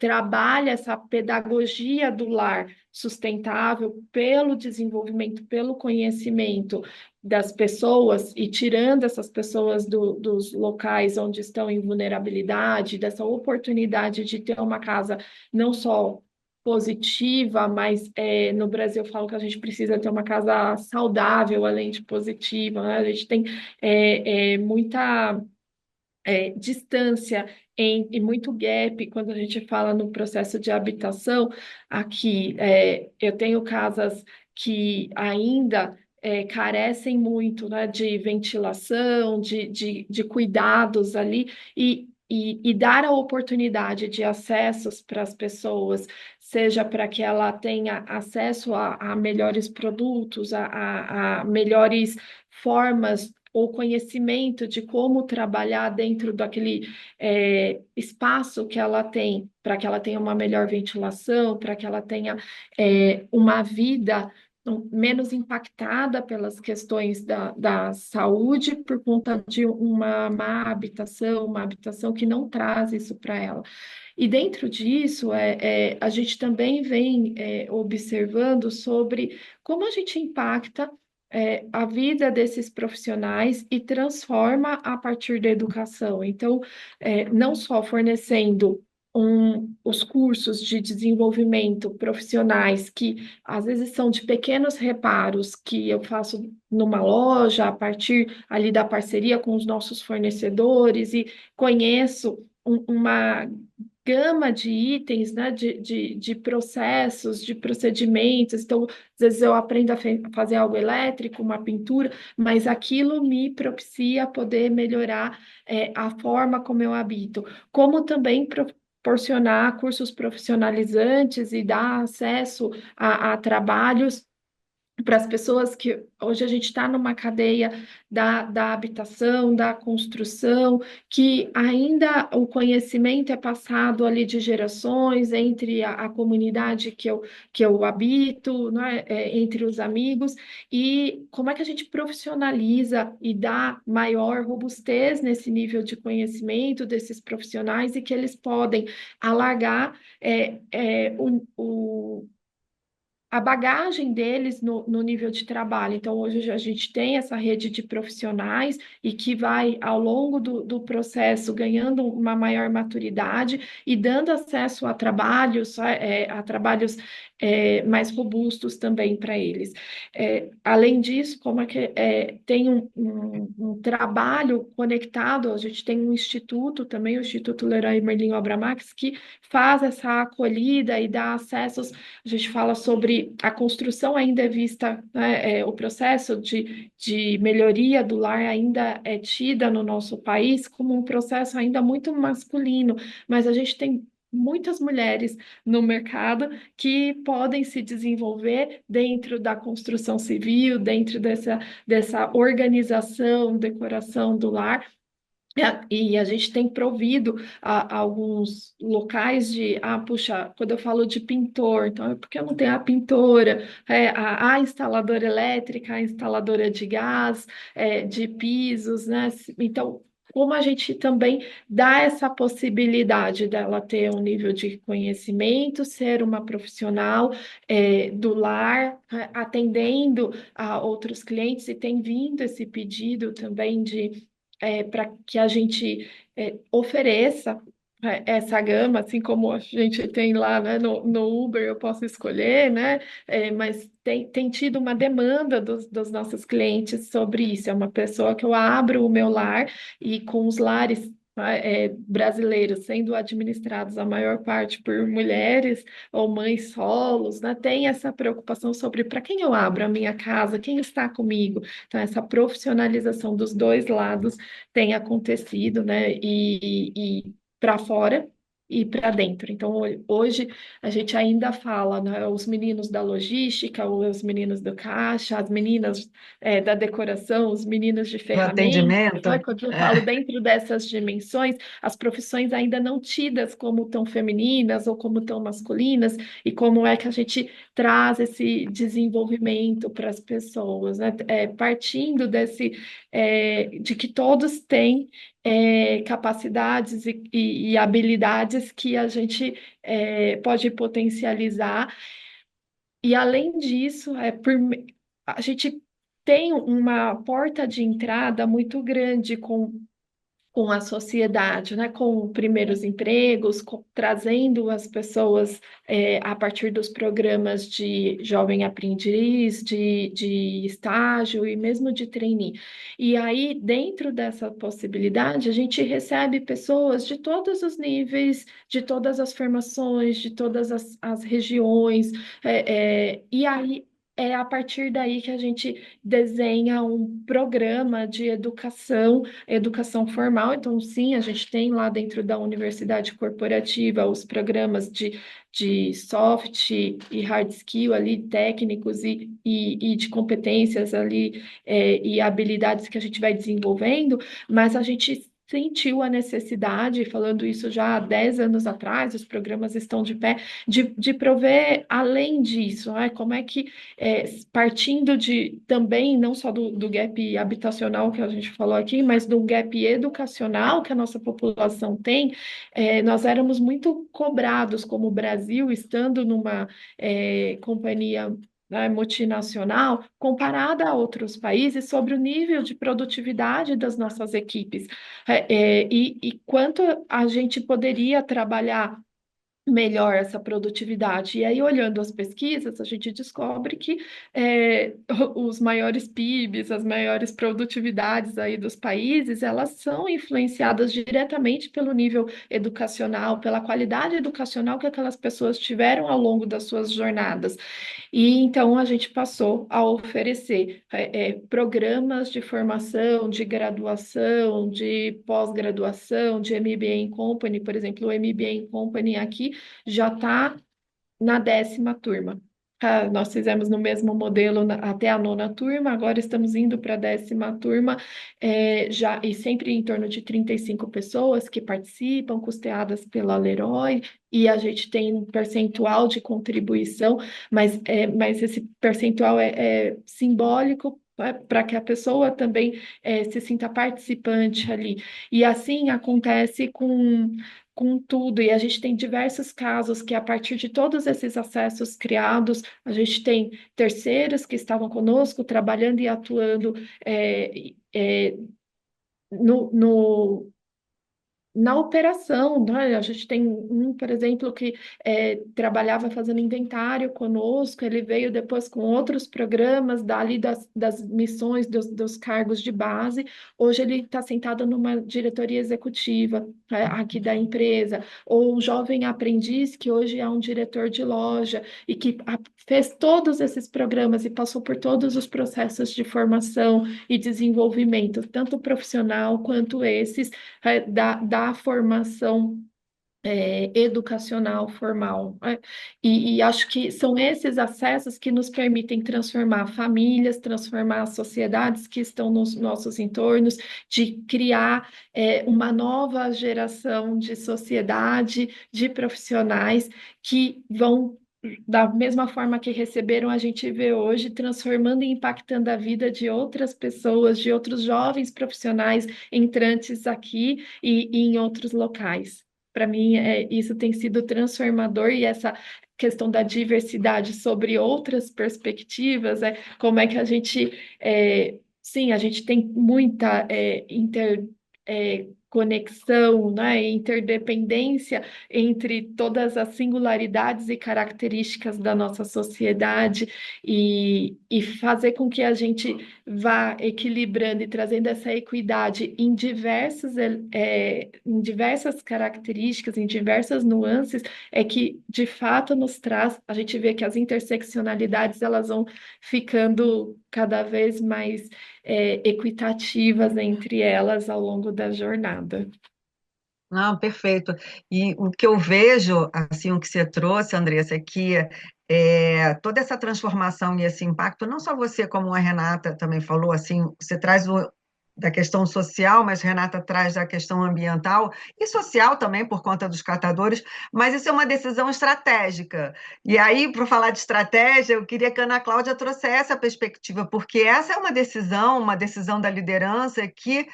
trabalha essa pedagogia do lar sustentável pelo desenvolvimento, pelo conhecimento das pessoas e tirando essas pessoas dos locais onde estão em vulnerabilidade, dessa oportunidade de ter uma casa não só positiva, mas no Brasil eu falo que a gente precisa ter uma casa saudável, além de positiva, né? A gente tem muita distância e muito gap quando a gente fala no processo de habitação. Aqui, eu tenho casas que ainda carecem muito, né, de ventilação, de cuidados ali, e dar a oportunidade de acessos para as pessoas, seja para que ela tenha acesso a melhores produtos, a melhores formas ou conhecimento de como trabalhar dentro daquele espaço que ela tem, para que ela tenha uma melhor ventilação, para que ela tenha uma vida menos impactada pelas questões da saúde por conta de uma má habitação, uma habitação que não traz isso para ela. E dentro disso, a gente também vem observando sobre como a gente impacta a vida desses profissionais e transforma a partir da educação. Então, não só fornecendo os cursos de desenvolvimento profissionais, que às vezes são de pequenos reparos que eu faço numa loja, a partir ali da parceria com os nossos fornecedores, e conheço uma gama de itens, né, de processos, de procedimentos. Então, às vezes eu aprendo a fazer algo elétrico, uma pintura, mas aquilo me propicia poder melhorar a forma como eu habito, como também proporcionar cursos profissionalizantes e dar acesso a trabalhos para as pessoas que hoje a gente está numa cadeia da habitação, da construção, que ainda o conhecimento é passado ali de gerações entre a comunidade que eu habito, né, entre os amigos, e como é que a gente profissionaliza e dá maior robustez nesse nível de conhecimento desses profissionais e que eles podem alargar a bagagem deles no nível de trabalho. Então, hoje a gente tem essa rede de profissionais e que vai, ao longo do processo, ganhando uma maior maturidade e dando acesso a trabalhos mais robustos também para eles. Além disso, como é que tem um trabalho conectado, a gente tem um instituto também, o Instituto Leroy Merlin Obra Max, que faz essa acolhida e dá acessos. A gente fala sobre a construção ainda é vista, né, o processo de melhoria do lar ainda é tida no nosso país como um processo ainda muito masculino, mas a gente tem muitas mulheres no mercado que podem se desenvolver dentro da construção civil, dentro dessa organização, decoração do lar. E a gente tem provido alguns locais puxa, quando eu falo de pintor, então é porque eu não tenho a pintora, a instaladora elétrica, a instaladora de gás, de pisos, né? Então, como a gente também dá essa possibilidade dela ter um nível de conhecimento, ser uma profissional, do lar, atendendo a outros clientes, e tem vindo esse pedido também para que a gente ofereça essa gama, assim como a gente tem lá, né, no Uber, eu posso escolher, né, mas tem tido uma demanda dos nossos clientes sobre isso. É uma pessoa que eu abro o meu lar, e com os lares brasileiros sendo administrados a maior parte por mulheres ou mães solos, né, tem essa preocupação sobre para quem eu abro a minha casa, quem está comigo. Então, essa profissionalização dos dois lados tem acontecido, né? E para fora e para dentro. Então, hoje a gente ainda fala, né? Os meninos da logística, os meninos do caixa, as meninas da decoração, os meninos de Do ferramenta. Né? atendimento. Quando eu falo dentro dessas dimensões, as profissões ainda não tidas como tão femininas ou como tão masculinas, e como é que a gente traz esse desenvolvimento para as pessoas, né? Partindo de que todos têm capacidades e habilidades que a gente pode potencializar. E além disso, a gente tem uma porta de entrada muito grande com a sociedade, né? Com primeiros empregos, trazendo as pessoas a partir dos programas de jovem aprendiz, de estágio e mesmo de trainee. E aí, dentro dessa possibilidade, a gente recebe pessoas de todos os níveis, de todas as formações, de todas as regiões, e aí é a partir daí que a gente desenha um programa de educação formal. Então, sim, a gente tem lá dentro da universidade corporativa os programas de soft e hard skill ali, técnicos e de competências ali, e habilidades que a gente vai desenvolvendo, mas a gente sentiu a necessidade, falando isso já há 10 anos atrás, os programas estão de pé, de prover além disso, né? Como é que partindo de também, não só do gap habitacional que a gente falou aqui, mas do gap educacional que a nossa população tem, nós éramos muito cobrados como Brasil, estando numa companhia, né, multinacional, comparada a outros países, sobre o nível de produtividade das nossas equipes, e quanto a gente poderia trabalhar melhor essa produtividade. E aí, olhando as pesquisas, a gente descobre que os maiores PIBs, as maiores produtividades aí dos países, elas são influenciadas diretamente pelo nível educacional, pela qualidade educacional que aquelas pessoas tiveram ao longo das suas jornadas. E então a gente passou a oferecer programas de formação, de graduação, de pós-graduação, de MBA Company, por exemplo, o MBA Company aqui já está na 10ª turma. Nós fizemos no mesmo modelo até a 9ª turma, agora estamos indo para a 10ª turma, já, e sempre em torno de 35 pessoas que participam, custeadas pela Leroy, e a gente tem um percentual de contribuição, mas esse percentual é simbólico, para que a pessoa também se sinta participante ali. E assim acontece com tudo, e a gente tem diversos casos que, a partir de todos esses acessos criados, a gente tem terceiros que estavam conosco, trabalhando e atuando no na operação, né? A gente tem um, por exemplo, que trabalhava fazendo inventário conosco, ele veio depois com outros programas dali das missões, dos cargos de base. Hoje ele está sentado numa diretoria executiva, aqui da empresa, ou um jovem aprendiz que hoje é um diretor de loja e que fez todos esses programas e passou por todos os processos de formação e desenvolvimento, tanto profissional quanto esses da formação educacional formal, né? E acho que são esses acessos que nos permitem transformar famílias, transformar as sociedades que estão nos nossos entornos, de criar uma nova geração de sociedade, de profissionais que vão da mesma forma que receberam, a gente vê hoje, transformando e impactando a vida de outras pessoas, de outros jovens profissionais entrantes aqui e em outros locais. Para mim, isso tem sido transformador e essa questão da diversidade sobre outras perspectivas, como é que a gente, sim, a gente tem muita conexão, né, interdependência entre todas as singularidades e características da nossa sociedade e fazer com que a gente vá equilibrando e trazendo essa equidade em diversas características, em diversas nuances, é que de fato nos traz, a gente vê que as interseccionalidades elas vão ficando cada vez mais equitativas entre elas ao longo da jornada. Não, perfeito. E o que eu vejo, assim, o que você trouxe, Andressa, é que toda essa transformação e esse impacto, não só você, como a Renata também falou, assim, você traz da questão social, mas Renata traz da questão ambiental e social também, por conta dos catadores, mas isso é uma decisão estratégica. E aí, para falar de estratégia, eu queria que a Ana Cláudia trouxesse a perspectiva, porque essa é uma decisão da liderança que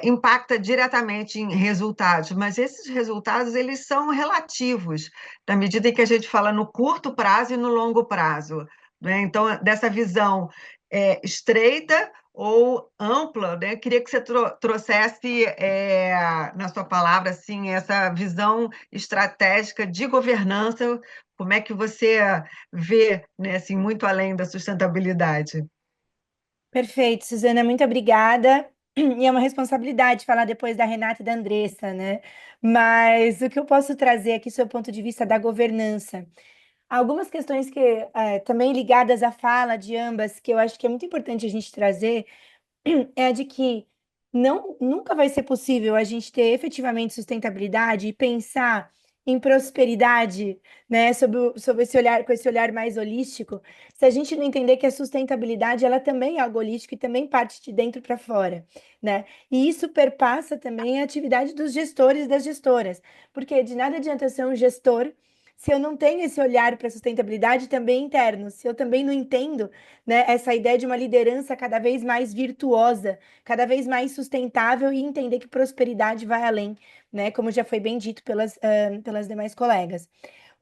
impacta diretamente em resultados, mas esses resultados eles são relativos, na medida em que a gente fala no curto prazo e no longo prazo, né? Então, dessa visão estreita ou ampla, né? Queria que você trouxesse na sua palavra assim, essa visão estratégica de governança, como é que você vê, né, assim, muito além da sustentabilidade? Perfeito, Suzana, muito obrigada. E é uma responsabilidade falar depois da Renata e da Andressa, né? Mas o que eu posso trazer aqui, sob o ponto de vista da governança? Algumas questões que também ligadas à fala de ambas, que eu acho que é muito importante a gente trazer, é a de que nunca vai ser possível a gente ter efetivamente sustentabilidade e pensar em prosperidade, né, sobre esse olhar, com esse olhar mais holístico, se a gente não entender que a sustentabilidade ela também é algo holístico e também parte de dentro para fora, né? E isso perpassa também a atividade dos gestores e das gestoras, porque de nada adianta eu ser um gestor se eu não tenho esse olhar para a sustentabilidade também interno, se eu também não entendo, né, essa ideia de uma liderança cada vez mais virtuosa, cada vez mais sustentável e entender que prosperidade vai além, né, como já foi bem dito pelas demais colegas.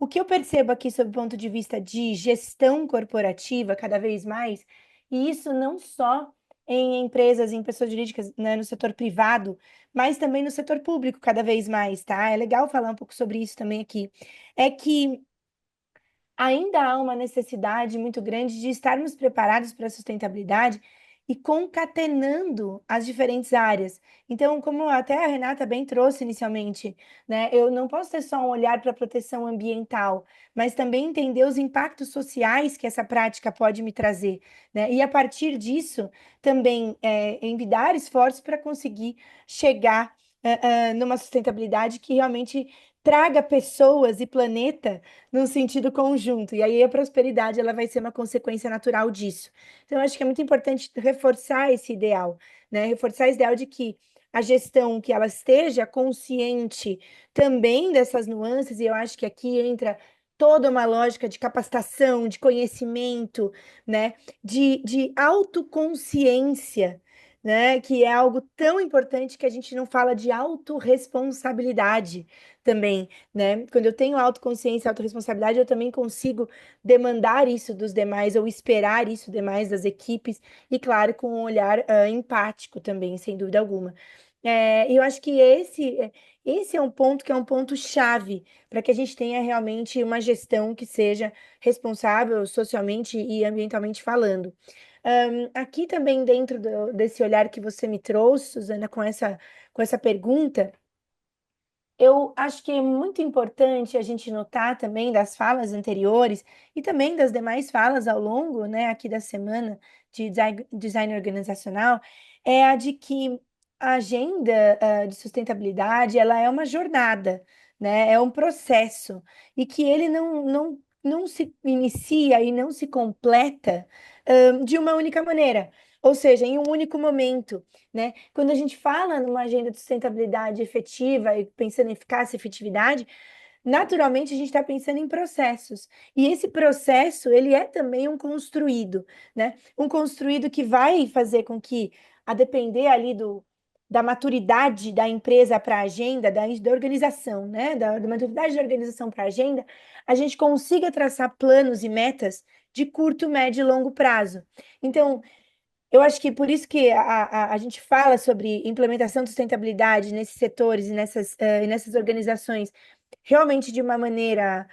O que eu percebo aqui sob o ponto de vista de gestão corporativa, cada vez mais, e isso não só em empresas, em pessoas jurídicas, né, no setor privado, mas também no setor público, cada vez mais, tá? É legal falar um pouco sobre isso também aqui. É que ainda há uma necessidade muito grande de estarmos preparados para a sustentabilidade e concatenando as diferentes áreas. Então, como até a Renata bem trouxe inicialmente, né, eu não posso ter só um olhar para a proteção ambiental, mas também entender os impactos sociais que essa prática pode me trazer, né? E a partir disso, também envidar esforços para conseguir chegar numa sustentabilidade que realmente traga pessoas e planeta num sentido conjunto. E aí a prosperidade ela vai ser uma consequência natural disso. Então, eu acho que é muito importante reforçar esse ideal, né? Reforçar esse ideal de que a gestão que ela esteja consciente também dessas nuances, e eu acho que aqui entra toda uma lógica de capacitação, de conhecimento, né? De autoconsciência, né? Que é algo tão importante que a gente não fala de autorresponsabilidade também, né? Quando eu tenho autoconsciência, autorresponsabilidade, eu também consigo demandar isso dos demais ou esperar isso demais das equipes e, claro, com um olhar empático também, sem dúvida alguma. E eu acho que esse é um ponto que é um ponto chave para que a gente tenha realmente uma gestão que seja responsável socialmente e ambientalmente falando. Aqui também dentro desse olhar que você me trouxe, Suzana, com essa pergunta, eu acho que é muito importante a gente notar também das falas anteriores e também das demais falas ao longo, né, aqui da semana de design organizacional, é a de que a agenda, de sustentabilidade, ela é uma jornada, né, é um processo e que ele não se inicia e não se completa, de uma única maneira, ou seja, em um único momento, né? Quando a gente fala numa agenda de sustentabilidade efetiva e pensando em eficácia e efetividade, naturalmente a gente está pensando em processos. E esse processo, ele é também um construído, né? Um construído que vai fazer com que, a depender ali da maturidade da empresa para a agenda, da organização, né? Da maturidade da organização para a agenda, a gente consiga traçar planos e metas de curto, médio e longo prazo. Então, eu acho que por isso que a gente fala sobre implementação de sustentabilidade nesses setores e nessas organizações realmente de uma maneira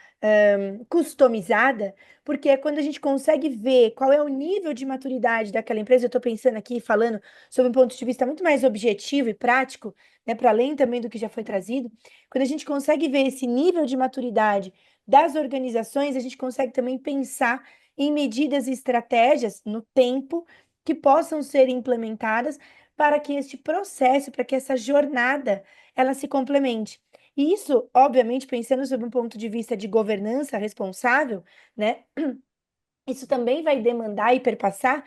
customizada, porque é quando a gente consegue ver qual é o nível de maturidade daquela empresa. Eu estou pensando aqui, falando sobre um ponto de vista muito mais objetivo e prático, né, para além também do que já foi trazido. Quando a gente consegue ver esse nível de maturidade das organizações, a gente consegue também pensar em medidas e estratégias no tempo que possam ser implementadas para que este processo, para que essa jornada, ela se complemente. E isso, obviamente, pensando sob um ponto de vista de governança responsável, né? Isso também vai demandar e perpassar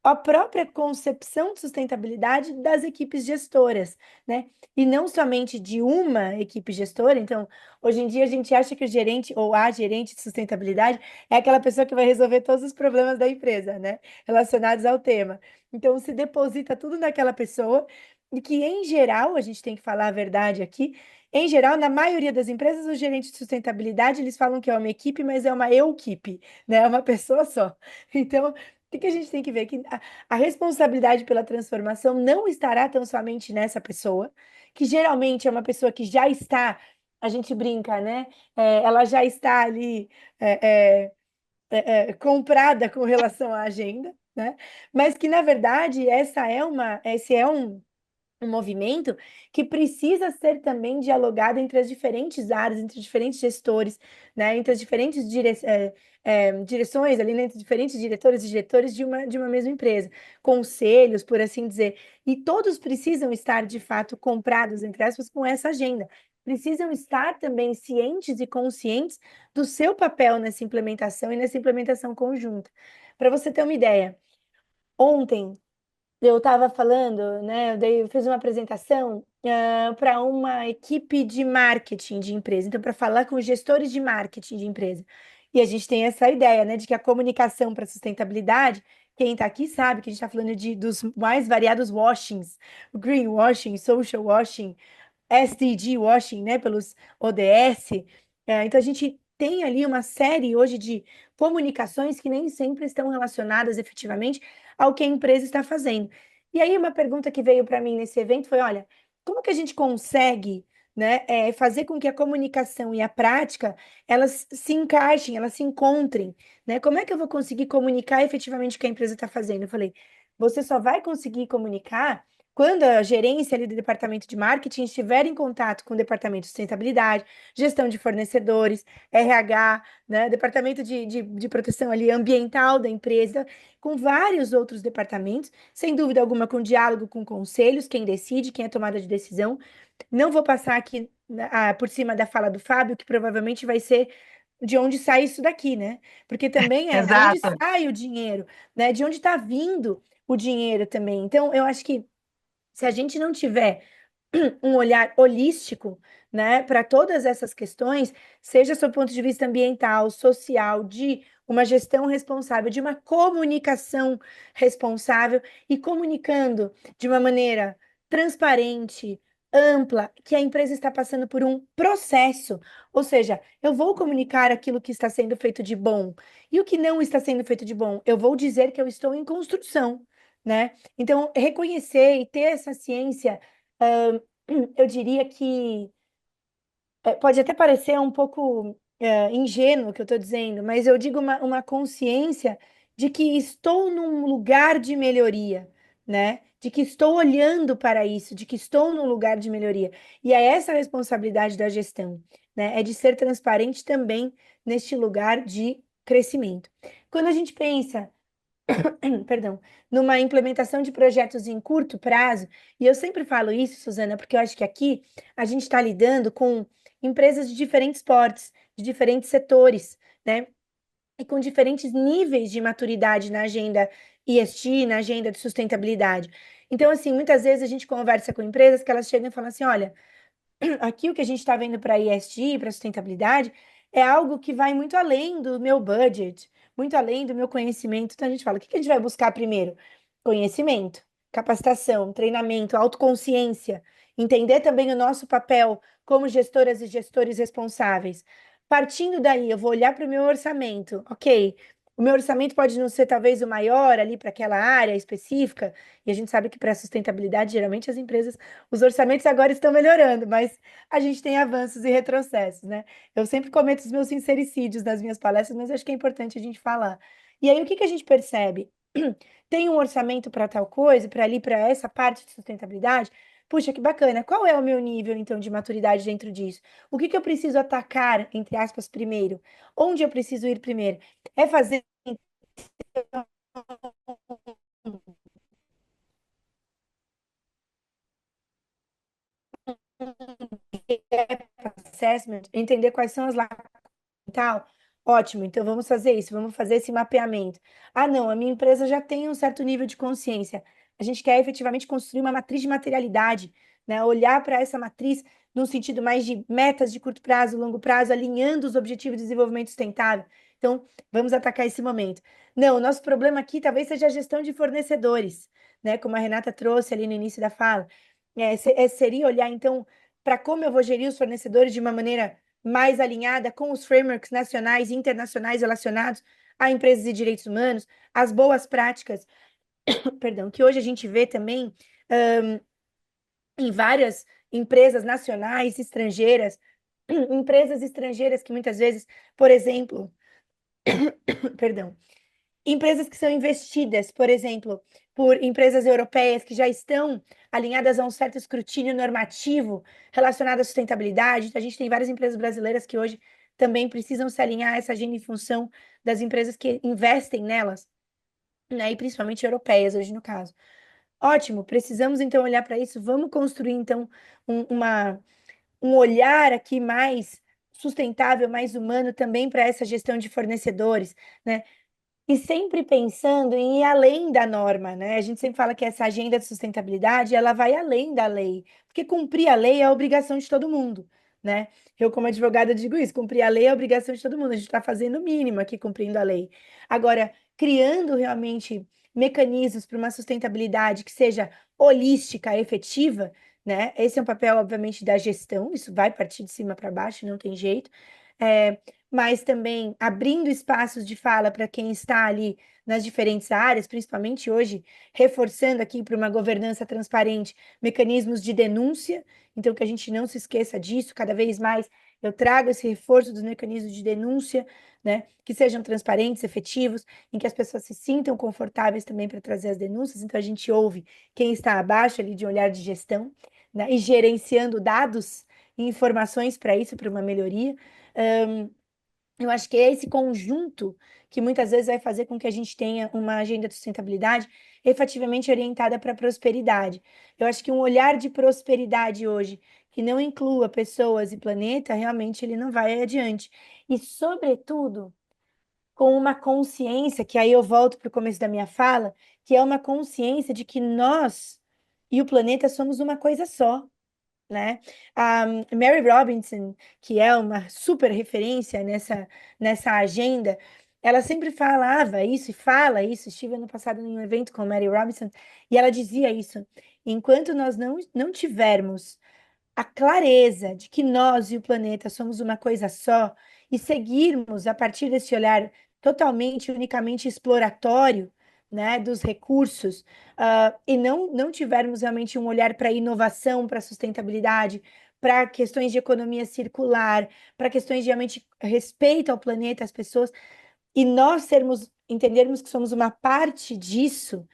a própria concepção de sustentabilidade das equipes gestoras, né? E não somente de uma equipe gestora. Então, hoje em dia a gente acha que o gerente ou a gerente de sustentabilidade é aquela pessoa que vai resolver todos os problemas da empresa, né? Relacionados ao tema. Então, se deposita tudo naquela pessoa e que, em geral, a gente tem que falar a verdade aqui. Em geral, na maioria das empresas, o gerente de sustentabilidade, eles falam que é uma equipe, mas é uma eu-equipe, né? É uma pessoa só. Então, o que que a gente tem que ver? Que a responsabilidade pela transformação não estará tão somente nessa pessoa, que geralmente é uma pessoa que já está, a gente brinca, né? Ela já está ali comprada com relação à agenda, né? Mas que, na verdade, esse é um movimento que precisa ser também dialogado entre as diferentes áreas, entre os diferentes gestores, né, entre as diferentes direções, ali, né, entre diferentes diretores e diretores de uma mesma empresa, conselhos, por assim dizer. E todos precisam estar, de fato, comprados, entre aspas, com essa agenda. Precisam estar também cientes e conscientes do seu papel nessa implementação e nessa implementação conjunta. Para você ter uma ideia, ontem eu estava falando, né? Eu fiz uma apresentação para uma equipe de marketing de empresa, então, para falar com os gestores de marketing de empresa. E a gente tem essa ideia, né, de que a comunicação para sustentabilidade, quem está aqui sabe que a gente está falando dos mais variados washings, o greenwashing, social washing, SDG washing, né, pelos ODS. Então, a gente tem ali uma série hoje de comunicações que nem sempre estão relacionadas efetivamente ao que a empresa está fazendo. E aí, uma pergunta que veio para mim nesse evento foi: olha, como que a gente consegue, né, fazer com que a comunicação e a prática elas se encaixem, elas se encontrem, né? Como é que eu vou conseguir comunicar efetivamente o que a empresa está fazendo? Eu falei, você só vai conseguir comunicar quando a gerência ali do departamento de marketing estiver em contato com o departamento de sustentabilidade, gestão de fornecedores, RH, né, departamento de proteção ali ambiental da empresa, com vários outros departamentos, sem dúvida alguma com diálogo com conselhos, quem decide, quem é tomada de decisão. Não vou passar aqui por cima da fala do Fábio, que provavelmente vai ser de onde sai isso daqui, né? Porque também é de onde Exato. sai o dinheiro, né? De onde está vindo o dinheiro também. Então, eu acho que se a gente não tiver um olhar holístico, né, para todas essas questões, seja sob o ponto de vista ambiental, social, de uma gestão responsável, de uma comunicação responsável e comunicando de uma maneira transparente, ampla, que a empresa está passando por um processo, ou seja, eu vou comunicar aquilo que está sendo feito de bom e o que não está sendo feito de bom, eu vou dizer que eu estou em construção, né? Então, reconhecer e ter essa ciência Eu diria que pode até parecer um pouco ingênuo o que eu estou dizendo, mas eu digo uma consciência de que estou num lugar de melhoria, né? De que estou olhando para isso, de que estou num lugar de melhoria. E é essa a responsabilidade da gestão, né? É de ser transparente também neste lugar de crescimento. Quando a gente pensa perdão, numa implementação de projetos em curto prazo, e eu sempre falo isso, Suzana, porque eu acho que aqui a gente está lidando com empresas de diferentes portes, de diferentes setores, né? E com diferentes níveis de maturidade na agenda ESG, na agenda de sustentabilidade. Então, assim, muitas vezes a gente conversa com empresas que elas chegam e falam assim: olha, aqui o que a gente está vendo para ESG, para sustentabilidade, é algo que vai muito além do meu budget, muito além do meu conhecimento. Então a gente fala, o que que a gente vai buscar primeiro? Conhecimento, capacitação, treinamento, autoconsciência, entender também o nosso papel como gestoras e gestores responsáveis. Partindo daí, eu vou olhar para o meu orçamento, ok? O meu orçamento pode não ser talvez o maior ali para aquela área específica, e a gente sabe que para a sustentabilidade, geralmente as empresas os orçamentos agora estão melhorando, mas a gente tem avanços e retrocessos, né? Eu sempre cometo os meus sincericídios nas minhas palestras, mas acho que é importante a gente falar. E aí, o que que a gente percebe? Tem um orçamento para tal coisa, para ali, para essa parte de sustentabilidade? Puxa, que bacana. Qual é o meu nível, então, de maturidade dentro disso? O que que eu preciso atacar, entre aspas, primeiro? Onde eu preciso ir primeiro? É fazer assessment, entender quais são as tal. Ótimo, então vamos fazer isso, vamos fazer esse mapeamento. Ah, não, a minha empresa já tem um certo nível de consciência. A gente quer efetivamente construir uma matriz de materialidade, né? Olhar para essa matriz num sentido mais de metas de curto prazo, longo prazo, alinhando os objetivos de desenvolvimento sustentável. Então, vamos atacar esse momento. Não, o nosso problema aqui talvez seja a gestão de fornecedores, né? Como a Renata trouxe ali no início da fala. Seria olhar, então, para como eu vou gerir os fornecedores de uma maneira mais alinhada com os frameworks nacionais e internacionais relacionados a empresas e direitos humanos, as boas práticas, perdão, que hoje a gente vê também em várias empresas nacionais, estrangeiras, empresas estrangeiras que muitas vezes, por exemplo, perdão, empresas que são investidas, por exemplo, por empresas europeias que já estão alinhadas a um certo escrutínio normativo relacionado à sustentabilidade. Então, a gente tem várias empresas brasileiras que hoje também precisam se alinhar a essa agenda em função das empresas que investem nelas, né? E principalmente europeias, hoje no caso. Ótimo, precisamos então olhar para isso. Vamos construir então um olhar aqui mais sustentável, mais humano também para essa gestão de fornecedores, né? E sempre pensando em ir além da norma, né? A gente sempre fala que essa agenda de sustentabilidade, ela vai além da lei, porque cumprir a lei é a obrigação de todo mundo, né? Eu, como advogada, digo isso, cumprir a lei é a obrigação de todo mundo, a gente está fazendo o mínimo aqui cumprindo a lei. Agora, criando realmente mecanismos para uma sustentabilidade que seja holística, efetiva, né? Esse é um papel, obviamente, da gestão, isso vai partir de cima para baixo, não tem jeito. É, mas também abrindo espaços de fala para quem está ali nas diferentes áreas, principalmente hoje, reforçando aqui para uma governança transparente, mecanismos de denúncia, então que a gente não se esqueça disso, cada vez mais eu trago esse reforço dos mecanismos de denúncia, né, que sejam transparentes, efetivos, em que as pessoas se sintam confortáveis também para trazer as denúncias, então a gente ouve quem está abaixo ali de um olhar de gestão, né, e gerenciando dados e informações para isso, para uma melhoria. Eu acho que é esse conjunto que muitas vezes vai fazer com que a gente tenha uma agenda de sustentabilidade efetivamente orientada para a prosperidade. Eu acho que um olhar de prosperidade hoje, que não inclua pessoas e planeta, realmente ele não vai adiante. E, sobretudo, com uma consciência, que aí eu volto para o começo da minha fala, que é uma consciência de que nós e o planeta somos uma coisa só, né? A Mary Robinson, que é uma super referência nessa agenda, ela sempre falava isso e fala isso. Estive ano passado em um evento com Mary Robinson e ela dizia isso. Enquanto nós não tivermos a clareza de que nós e o planeta somos uma coisa só e seguirmos a partir desse olhar totalmente, unicamente exploratório, né, dos recursos, e não tivermos realmente um olhar para inovação, para sustentabilidade, para questões de economia circular, para questões de realmente respeito ao planeta, às pessoas, e nós entendermos que somos uma parte disso,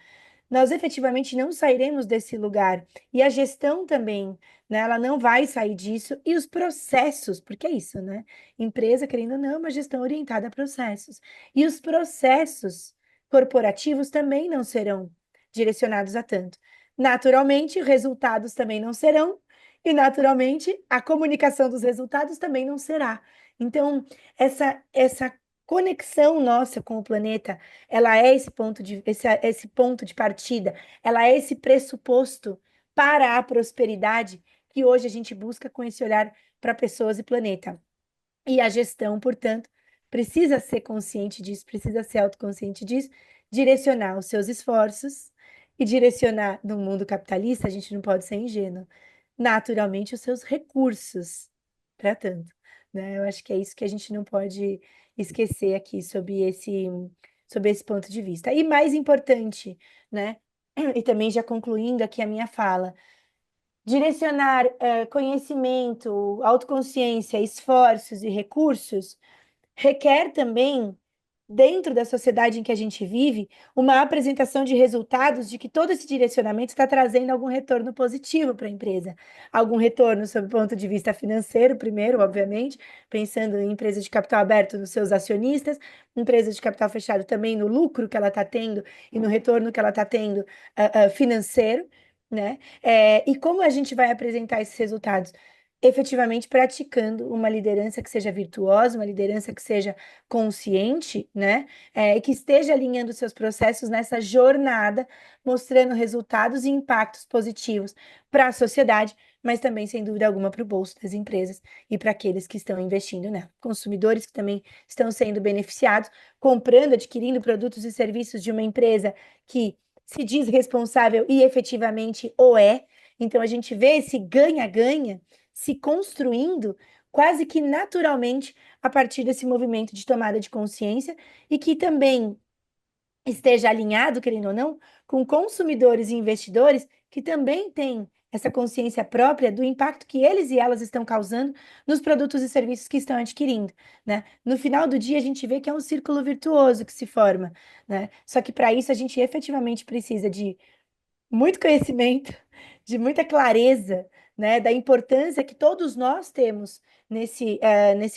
nós efetivamente não sairemos desse lugar. E a gestão também, né? Ela não vai sair disso. E os processos, porque é isso, né? Empresa, querendo ou não, é uma gestão orientada a processos. E os processos corporativos também não serão direcionados a tanto. Naturalmente, resultados também não serão. E, naturalmente, a comunicação dos resultados também não será. Então, essa conexão nossa com o planeta, ela é esse ponto de partida, ela é esse pressuposto para a prosperidade que hoje a gente busca com esse olhar para pessoas e planeta. E a gestão, portanto, precisa ser consciente disso, precisa ser autoconsciente disso, direcionar os seus esforços e direcionar no mundo capitalista, a gente não pode ser ingênuo, naturalmente os seus recursos para tanto, né? Eu acho que é isso que a gente não pode esquecer aqui sobre esse ponto de vista. E mais importante, né? E também já concluindo aqui a minha fala, direcionar conhecimento, autoconsciência, esforços e recursos requer também, dentro da sociedade em que a gente vive, uma apresentação de resultados de que todo esse direcionamento está trazendo algum retorno positivo para a empresa. Algum retorno sob o ponto de vista financeiro, primeiro, obviamente, pensando em empresa de capital aberto nos seus acionistas, empresa de capital fechado também no lucro que ela está tendo e no retorno que ela está tendo financeiro, né? E como a gente vai apresentar esses resultados? Efetivamente praticando uma liderança que seja virtuosa, uma liderança que seja consciente, né? E que esteja alinhando seus processos nessa jornada, mostrando resultados e impactos positivos para a sociedade, mas também, sem dúvida alguma, para o bolso das empresas e para aqueles que estão investindo nela. Consumidores que também estão sendo beneficiados, comprando, adquirindo produtos e serviços de uma empresa que se diz responsável e efetivamente o é. Então, a gente vê esse ganha-ganha se construindo quase que naturalmente a partir desse movimento de tomada de consciência e que também esteja alinhado, querendo ou não, com consumidores e investidores que também têm essa consciência própria do impacto que eles e elas estão causando nos produtos e serviços que estão adquirindo, né? No final do dia, a gente vê que é um círculo virtuoso que se forma, né? Só que para isso a gente efetivamente precisa de muito conhecimento, de muita clareza, né, da importância que todos nós temos nesse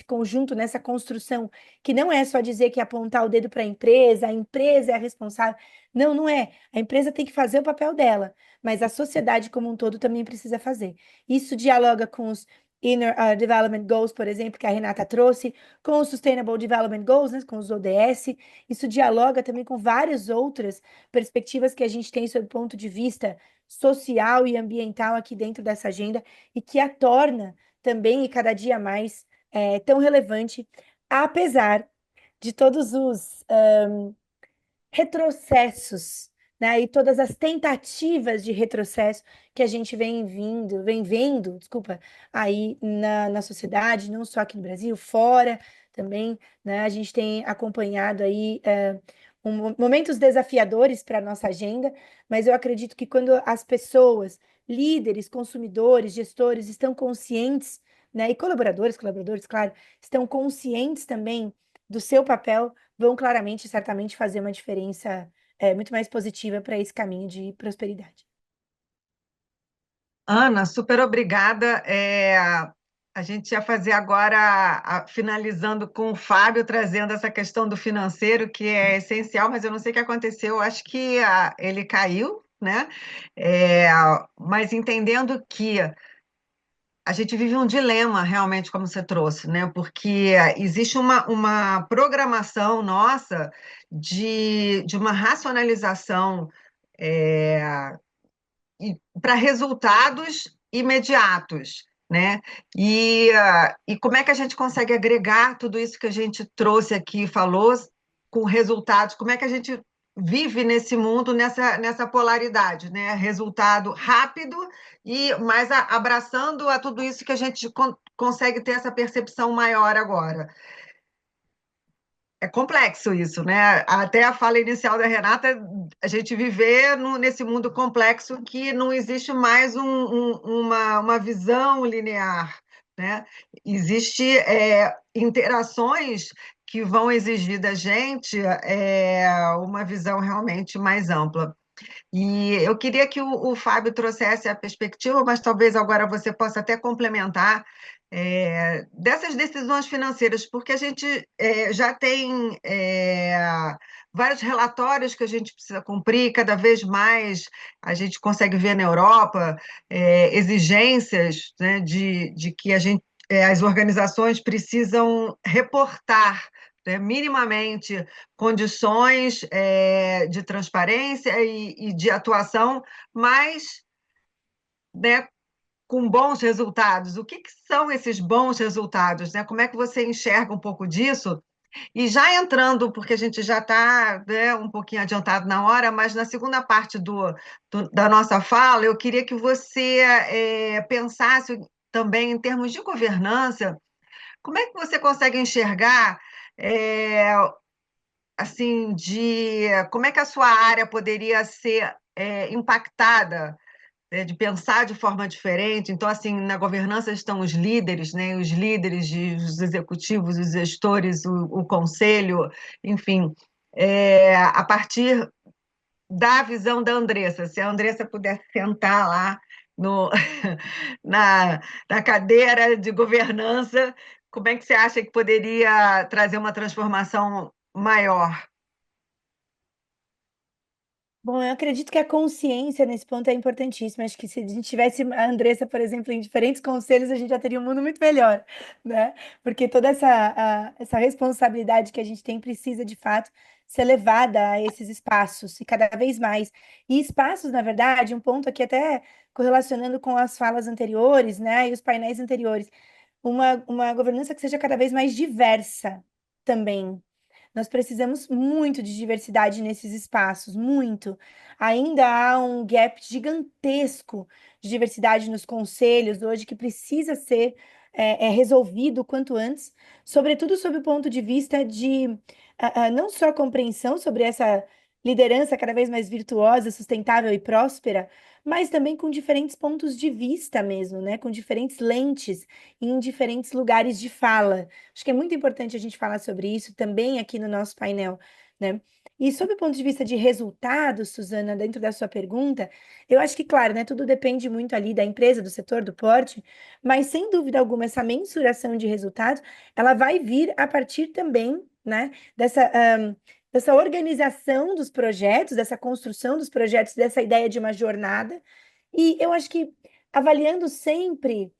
conjunto, nessa construção, que não é só dizer que apontar o dedo para a empresa é a responsável. Não, não é. A empresa tem que fazer o papel dela, mas a sociedade como um todo também precisa fazer. Isso dialoga com os Inner Development Goals, por exemplo, que a Renata trouxe, com os Sustainable Development Goals, né, com os ODS. Isso dialoga também com várias outras perspectivas que a gente tem sob o ponto de vista social e ambiental aqui dentro dessa agenda e que a torna também e cada dia mais tão relevante, apesar de todos os retrocessos, né, e todas as tentativas de retrocesso que a gente vem vendo, desculpa, aí na sociedade, não só aqui no Brasil, fora também, né, a gente tem acompanhado aí momentos desafiadores para a nossa agenda, mas eu acredito que quando as pessoas, líderes, consumidores, gestores estão conscientes, né, e colaboradores, claro, estão conscientes também do seu papel, vão claramente, certamente, fazer uma diferença muito mais positiva para esse caminho de prosperidade. Ana, super obrigada. A gente ia fazer agora, finalizando com o Fábio, trazendo essa questão do financeiro, que é essencial, mas eu não sei o que aconteceu, acho que ele caiu, né? É, mas entendendo que a gente vive um dilema, realmente, como você trouxe, né? Porque existe uma programação nossa de uma racionalização para resultados imediatos, né? E como é que a gente consegue agregar tudo isso que a gente trouxe aqui, falou, com resultados? Como é que a gente vive nesse mundo, nessa polaridade, né? Resultado rápido e mais abraçando a tudo isso que a gente consegue ter essa percepção maior agora. é complexo isso, né? Até a fala inicial da Renata, a gente viver nesse mundo complexo que não existe mais uma visão linear, né? Existe interações que vão exigir da gente uma visão realmente mais ampla. E eu queria que o Fábio trouxesse a perspectiva, mas talvez agora você possa até complementar dessas decisões financeiras, porque a gente já tem vários relatórios que a gente precisa cumprir, cada vez mais a gente consegue ver na Europa exigências, né, de que as organizações precisam reportar, né, minimamente condições de transparência e de atuação, mas, né, com bons resultados. O que são esses bons resultados, né? Como é que você enxerga um pouco disso? E já entrando, porque a gente já está, né, um pouquinho adiantado na hora, mas na segunda parte da nossa fala, eu queria que você pensasse também em termos de governança, como é que você consegue enxergar assim, como é que a sua área poderia ser impactada, né, de pensar de forma diferente. Então, assim, na governança estão os líderes, né, os líderes, os executivos, os gestores, o conselho, enfim, a partir da visão da Andressa. Se a Andressa pudesse sentar lá no, na, na cadeira de governança, como é que você acha que poderia trazer uma transformação maior? Bom, eu acredito que a consciência nesse ponto é importantíssima. Acho que se a gente tivesse a Andressa, por exemplo, em diferentes conselhos, a gente já teria um mundo muito melhor, né? Porque toda essa responsabilidade que a gente tem precisa, de fato, ser levada a esses espaços, e cada vez mais. E espaços, na verdade, um ponto aqui até correlacionando com as falas anteriores, né, e os painéis anteriores, uma governança que seja cada vez mais diversa também. Nós precisamos muito de diversidade nesses espaços, muito. Ainda há um gap gigantesco de diversidade nos conselhos hoje que precisa ser resolvido o quanto antes, sobretudo sob o ponto de vista de não só compreensão sobre essa liderança cada vez mais virtuosa, sustentável e próspera, mas também com diferentes pontos de vista mesmo, né? Com diferentes lentes em diferentes lugares de fala. Acho que é muito importante a gente falar sobre isso também aqui no nosso painel, né? E sob o ponto de vista de resultados, Suzana, dentro da sua pergunta, eu acho que, claro, né, tudo depende muito ali da empresa, do setor, do porte, mas sem dúvida alguma, essa mensuração de resultados, ela vai vir a partir também, né, dessa organização dos projetos, dessa construção dos projetos, dessa ideia de uma jornada. E eu acho que avaliando sempre.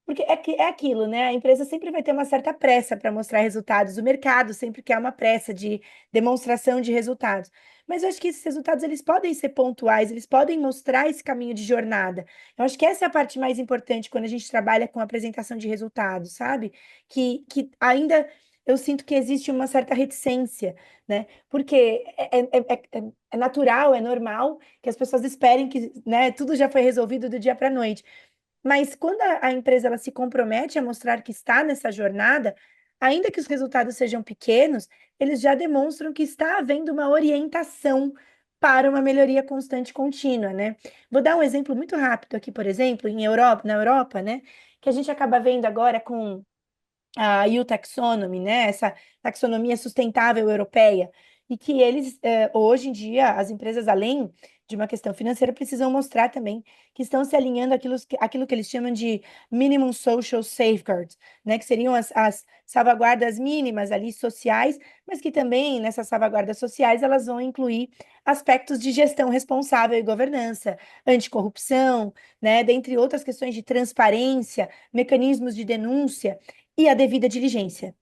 Porque é aquilo, né? A empresa sempre vai ter uma certa pressa para mostrar resultados. O mercado sempre quer uma pressa de demonstração de resultados. Mas eu acho que esses resultados eles podem ser pontuais, eles podem mostrar esse caminho de jornada. Eu acho que essa é a parte mais importante quando a gente trabalha com apresentação de resultados, sabe? Que ainda eu sinto que existe uma certa reticência, né? Porque é natural, é normal que as pessoas esperem que, né, tudo já foi resolvido do dia para a noite. Mas quando a empresa ela se compromete a mostrar que está nessa jornada, ainda que os resultados sejam pequenos, eles já demonstram que está havendo uma orientação para uma melhoria constante e contínua, né? Vou dar um exemplo muito rápido aqui, por exemplo, na Europa, né? Que a gente acaba vendo agora com a EU Taxonomy, né? Essa taxonomia sustentável europeia, e que eles, hoje em dia, as empresas, além de uma questão financeira, precisam mostrar também que estão se alinhando àquilo que eles chamam de minimum social safeguards, né? Que seriam as salvaguardas mínimas ali sociais, mas que também nessas salvaguardas sociais elas vão incluir aspectos de gestão responsável e governança, anticorrupção, né? Dentre outras questões de transparência, mecanismos de denúncia e a devida diligência.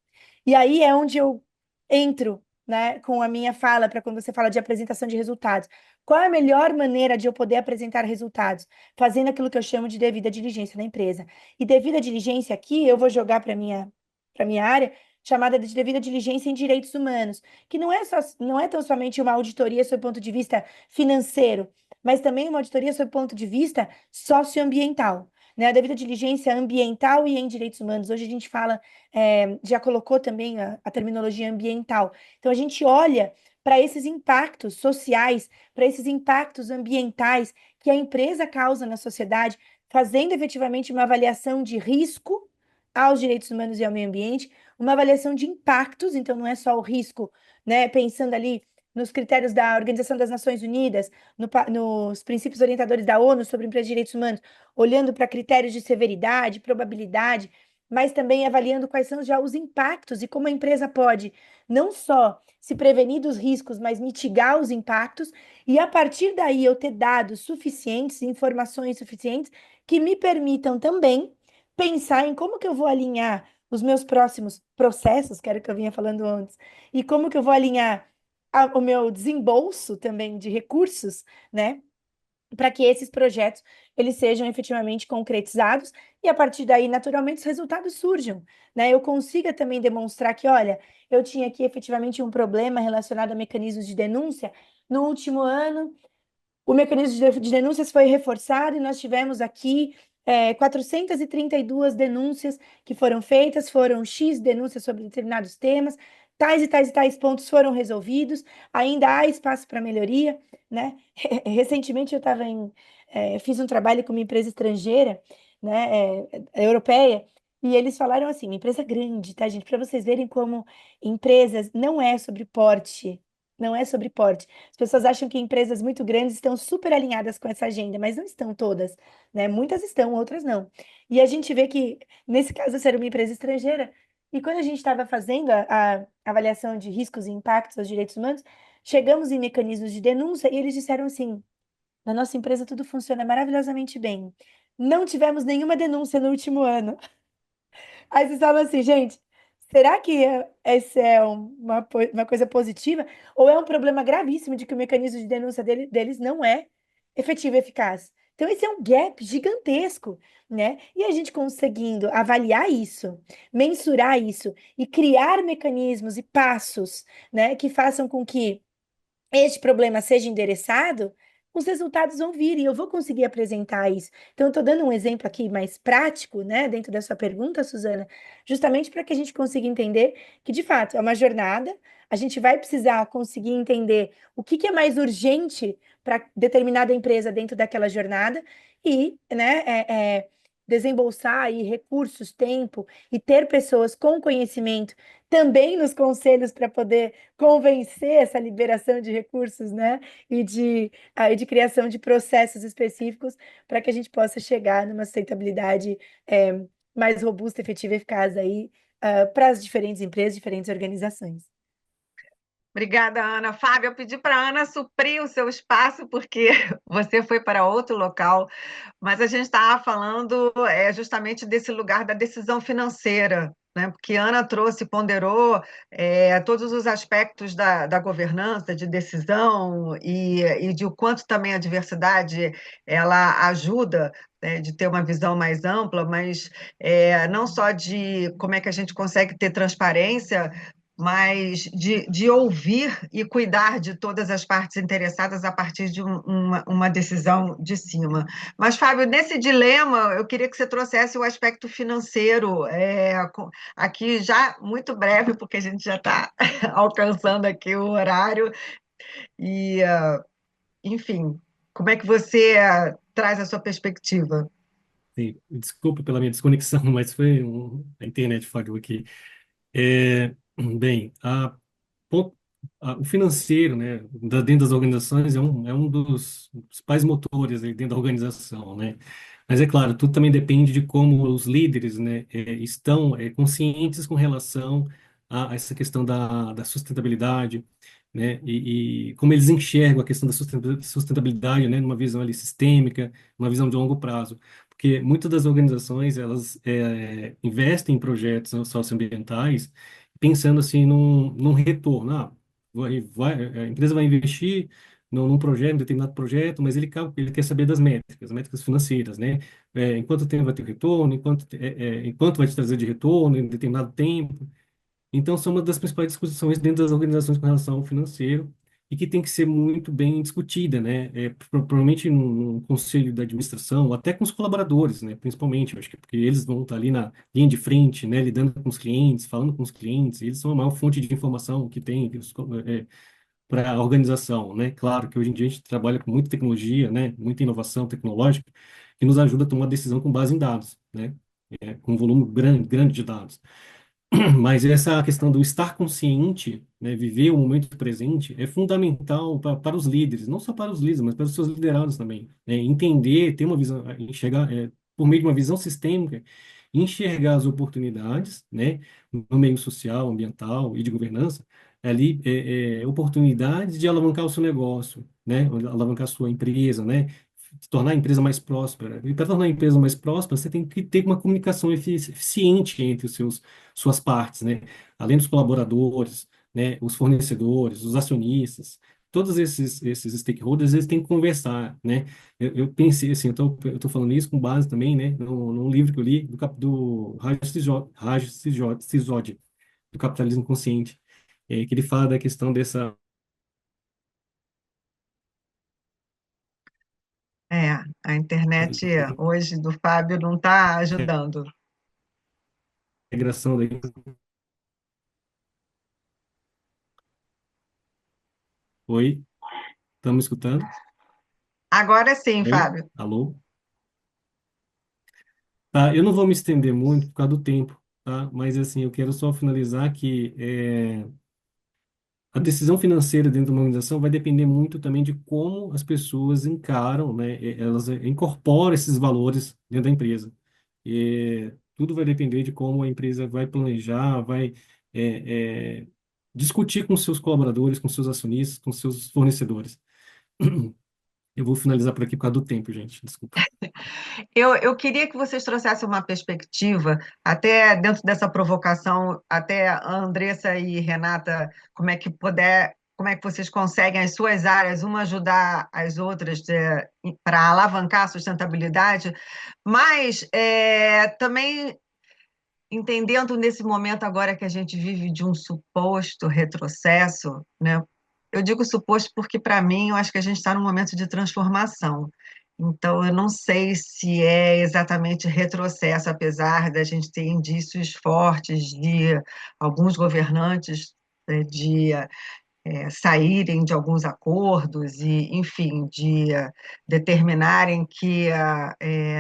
E aí é onde eu entro, né, com a minha fala, para quando você fala de apresentação de resultados. Qual é a melhor maneira de eu poder apresentar resultados? Fazendo aquilo que eu chamo de devida diligência na empresa. E devida diligência aqui, eu vou jogar para minha área, chamada de devida diligência em direitos humanos, que não é tão somente uma auditoria sob o ponto de vista financeiro, mas também uma auditoria sob o ponto de vista socioambiental. né? A devida diligência ambiental e em direitos humanos. Hoje a gente fala, já colocou também a terminologia ambiental. Então a gente olha para esses impactos sociais, para esses impactos ambientais que a empresa causa na sociedade, fazendo efetivamente uma avaliação de risco aos direitos humanos e ao meio ambiente, uma avaliação de impactos, então não é só o risco, né? Pensando ali nos critérios da Organização das Nações Unidas, nos princípios orientadores da ONU sobre empresas de direitos humanos, olhando para critérios de severidade, probabilidade, mas também avaliando quais são já os impactos e como a empresa pode não só se prevenir dos riscos, mas mitigar os impactos, e a partir daí eu ter dados suficientes, informações suficientes, que me permitam também pensar em como que eu vou alinhar os meus próximos processos, que era o que eu vinha falando antes, e como que eu vou alinhar o meu desembolso também de recursos, né? Para que esses projetos eles sejam efetivamente concretizados e a partir daí, naturalmente, os resultados surjam, né? Eu consiga também demonstrar que, olha, eu tinha aqui efetivamente um problema relacionado a mecanismos de denúncia. No último ano, o mecanismo de denúncias foi reforçado e nós tivemos aqui 432 denúncias que foram feitas, foram X denúncias sobre determinados temas, tais e tais e tais pontos foram resolvidos, ainda há espaço para melhoria, né? Recentemente eu fiz um trabalho com uma empresa estrangeira, né, europeia, e eles falaram assim, uma empresa grande, tá, gente? Para vocês verem como empresas não é sobre porte, não é sobre porte. As pessoas acham que empresas muito grandes estão super alinhadas com essa agenda, mas não estão todas, né? Muitas estão, outras não. E a gente vê que, nesse caso, ser uma empresa estrangeira, e quando a gente estava fazendo a avaliação de riscos e impactos aos direitos humanos, chegamos em mecanismos de denúncia e eles disseram assim: na nossa empresa tudo funciona maravilhosamente bem. Não tivemos nenhuma denúncia no último ano. Aí vocês falam assim, gente, será que essa é uma coisa positiva? Ou é um problema gravíssimo de que o mecanismo de denúncia deles não é efetivo e eficaz? Então, esse é um gap gigantesco, né? E a gente conseguindo avaliar isso, mensurar isso e criar mecanismos e passos, né, que façam com que este problema seja endereçado, os resultados vão vir e eu vou conseguir apresentar isso. Então, eu estou dando um exemplo aqui mais prático, né, dentro da sua pergunta, Suzana, justamente para que a gente consiga entender que, de fato, é uma jornada, a gente vai precisar conseguir entender o que é mais urgente para determinada empresa dentro daquela jornada e, né, desembolsar aí recursos, tempo e ter pessoas com conhecimento também nos conselhos para poder convencer essa liberação de recursos, né? E de criação de processos específicos para que a gente possa chegar numa sustentabilidade mais robusta, efetiva e eficaz aí para as diferentes empresas, diferentes organizações. Obrigada, Ana. Fábio, eu pedi para a Ana suprir o seu espaço, porque você foi para outro local, mas a gente estava falando justamente desse lugar da decisão financeira, né? Porque a Ana trouxe, ponderou todos os aspectos da governança, de decisão, e de o quanto também a diversidade ela ajuda, né, de ter uma visão mais ampla, mas não só de como é que a gente consegue ter transparência, mas de ouvir e cuidar de todas as partes interessadas a partir de uma decisão de cima. Mas, Fábio, nesse dilema, eu queria que você trouxesse o aspecto financeiro, aqui já muito breve, porque a gente já está alcançando aqui o horário, e, enfim, como é que você traz a sua perspectiva? Sim, desculpa pela minha desconexão, mas foi a internet falhou aqui. Bem, pon- o financeiro, né, dentro das organizações é um dos principais motores aí dentro da organização, né? Mas é claro, tudo também depende de como os líderes, né, estão conscientes com relação a essa questão da sustentabilidade, né, e como eles enxergam a questão da sustentabilidade, né, numa visão ali sistêmica, uma visão de longo prazo. Porque muitas das organizações, elas investem em projetos, né, socioambientais, pensando assim num retorno. A empresa vai investir num projeto, num determinado projeto, mas ele quer saber das métricas financeiras, né? Em quanto tempo vai ter retorno, em quanto vai te trazer de retorno em determinado tempo. Então, são uma das principais discussões dentro das organizações com relação ao financeiro. e que tem que ser muito bem discutida, né? Provavelmente num conselho de administração, ou até com os colaboradores, né? Principalmente, eu acho que porque eles vão estar ali na linha de frente, né? Lidando com os clientes, falando com os clientes, eles são a maior fonte de informação que tem para a organização, né? Claro que hoje em dia a gente trabalha com muita tecnologia, né? Muita inovação tecnológica que nos ajuda a tomar decisão com base em dados, né? Com um volume grande de dados. Mas essa questão do estar consciente, né, viver o momento presente, é fundamental para os líderes, não só para os líderes, mas para os seus liderados também. Né? Entender, ter uma visão, enxergar, por meio de uma visão sistêmica, enxergar as oportunidades, né, no meio social, ambiental e de governança, ali, oportunidades de alavancar o seu negócio, né, alavancar a sua empresa, né, tornar a empresa mais próspera. E para tornar a empresa mais próspera, você tem que ter uma comunicação eficiente entre os suas partes, né? Além dos colaboradores, né? Os fornecedores, os acionistas, todos esses stakeholders, eles têm que conversar, né? Eu pensei assim, eu tô falando isso com base também, né? Num livro que eu li do Raj Sisodia, do Capitalismo Consciente, que ele fala da questão dessa É, a internet hoje do Fábio não está ajudando. integração daí. Oi, estamos me escutando? Agora sim, Oi, Fábio. alô? Tá, eu não vou me estender muito por causa do tempo, tá? Mas assim, eu quero só finalizar que a decisão financeira dentro de uma organização vai depender muito também de como as pessoas encaram, né? Elas incorporam esses valores dentro da empresa. Tudo vai depender de como a empresa vai planejar, vai é, é, discutir com seus colaboradores, com seus acionistas, com seus fornecedores. Eu vou finalizar por aqui por causa do tempo, gente. Desculpa. Eu queria que vocês trouxessem uma perspectiva, até dentro dessa provocação, até a Andressa e Renata, como é que vocês conseguem as suas áreas, uma ajudar as outras para alavancar a sustentabilidade, mas também entendendo nesse momento agora que a gente vive de um suposto retrocesso, né? Eu digo suposto porque, para mim, eu acho que a gente está num momento de transformação. Então, eu não sei se é exatamente retrocesso, apesar da gente ter indícios fortes de alguns governantes de saírem de alguns acordos e, enfim, de determinarem que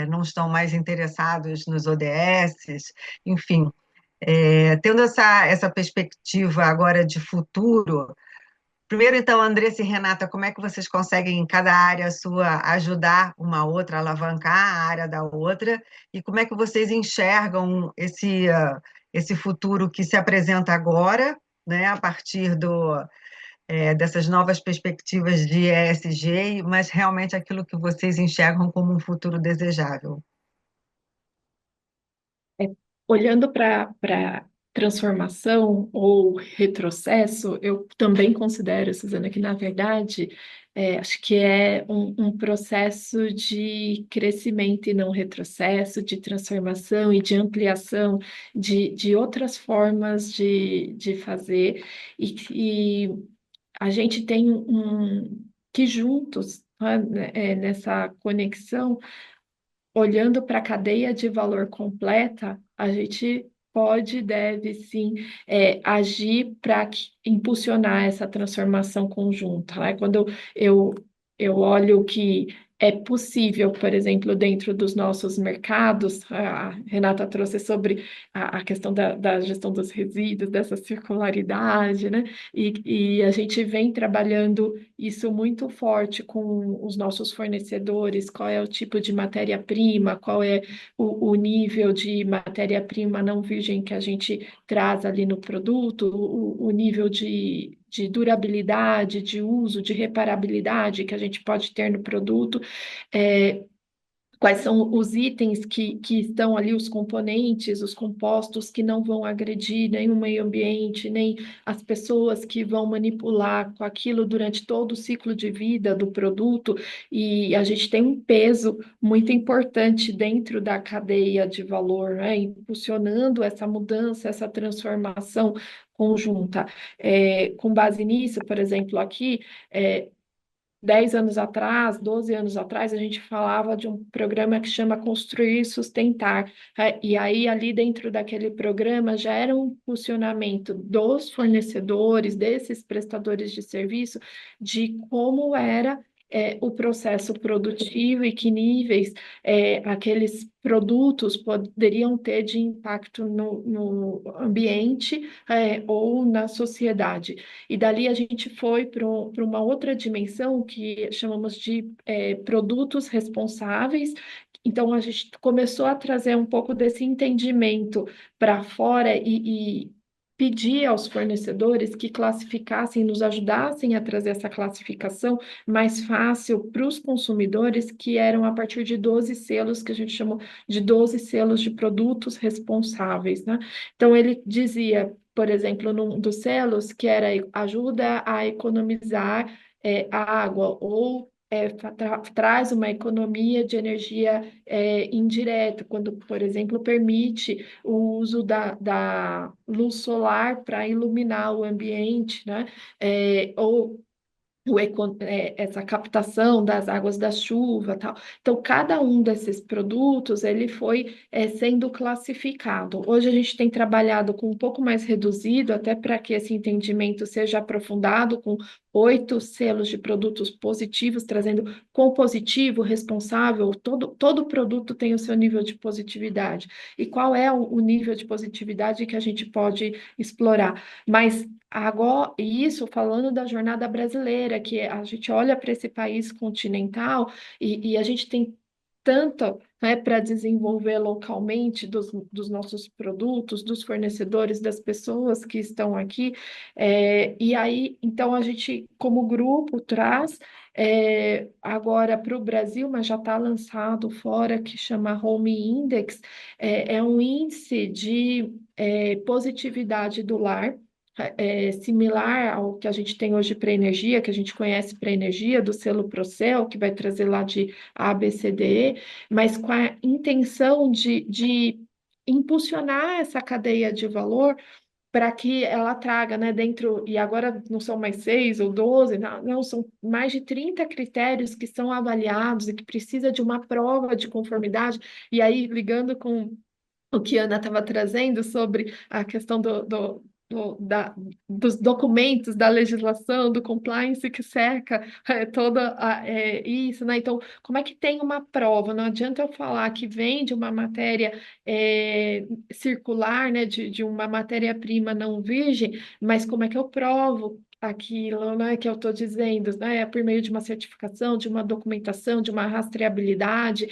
não estão mais interessados nos ODSs, enfim. Tendo essa perspectiva agora de futuro, primeiro, então, Andressa e Renata, como é que vocês conseguem, em cada área sua, ajudar uma outra, alavancar a área da outra? E como é que vocês enxergam esse futuro que se apresenta agora, né, a partir dessas novas perspectivas de ESG, mas realmente aquilo que vocês enxergam como um futuro desejável? É, olhando para transformação ou retrocesso, eu também considero, Suzana, que na verdade acho que é um processo de crescimento e não retrocesso, de transformação e de ampliação de outras formas de fazer, e a gente tem que juntos, né, nessa conexão olhando para a cadeia de valor completa, a gente pode e deve sim agir para impulsionar essa transformação conjunta, né? Quando eu, eu olho que é possível, por exemplo, dentro dos nossos mercados, a Renata trouxe sobre a questão da gestão dos resíduos, dessa circularidade, né? E a gente vem trabalhando isso muito forte com os nossos fornecedores, qual é o tipo de matéria-prima, qual é o nível de matéria-prima não virgem que a gente traz ali no produto, o nível de durabilidade, de uso, de reparabilidade que a gente pode ter no produto. É, quais são os itens que estão ali, os componentes, os compostos que não vão agredir nem o meio ambiente, nem as pessoas que vão manipular com aquilo durante todo o ciclo de vida do produto. E a gente tem um peso muito importante dentro da cadeia de valor, né? Impulsionando essa mudança, essa transformação conjunta. Com base nisso, por exemplo, aqui, 10 anos atrás, 12 anos atrás, a gente falava de um programa que chama Construir e Sustentar. E aí, ali dentro daquele programa, já era um impulsionamento dos fornecedores, desses prestadores de serviço, de como era o processo produtivo e que níveis aqueles produtos poderiam ter de impacto no ambiente ou na sociedade. E dali a gente foi para uma outra dimensão que chamamos de produtos responsáveis. Então a gente começou a trazer um pouco desse entendimento para fora e pedir aos fornecedores que classificassem, nos ajudassem a trazer essa classificação mais fácil para os consumidores, que eram a partir de 12 selos, que a gente chamou de 12 selos de produtos responsáveis, né? Então ele dizia, por exemplo, num dos selos, que era ajuda a economizar a água, ou traz uma economia de energia indireta, quando, por exemplo, permite o uso da luz solar para iluminar o ambiente, né? Ou essa captação das águas da chuva, tal. Então, cada um desses produtos, ele foi sendo classificado. Hoje a gente tem trabalhado com um pouco mais reduzido, até para que esse entendimento seja aprofundado, com 8 selos de produtos positivos, trazendo com positivo, responsável, todo produto tem o seu nível de positividade. E qual é o nível de positividade que a gente pode explorar? Mas agora, isso falando da jornada brasileira, que a gente olha para esse país continental e a gente tem tanto, né, para desenvolver localmente dos nossos produtos, dos fornecedores, das pessoas que estão aqui. E aí, então, a gente, como grupo, traz agora para o Brasil, mas já está lançado fora, que chama Home Index, é um índice de positividade do lar, similar ao que a gente tem hoje para energia, que a gente conhece para energia, do selo Procel, que vai trazer lá de A, B, C, D, E, mas com a intenção de impulsionar essa cadeia de valor para que ela traga, né, dentro, e agora não são mais 6 ou 12, não, são mais de 30 critérios que são avaliados e que precisa de uma prova de conformidade, e aí ligando com o que a Ana estava trazendo sobre a questão dos documentos, da legislação, do compliance que cerca isso, né? Então, como é que tem uma prova? Não adianta eu falar que vem de uma matéria circular, né? De uma matéria-prima não virgem, mas como é que eu provo aquilo, né, que eu estou dizendo, né, por meio de uma certificação, de uma documentação, de uma rastreabilidade,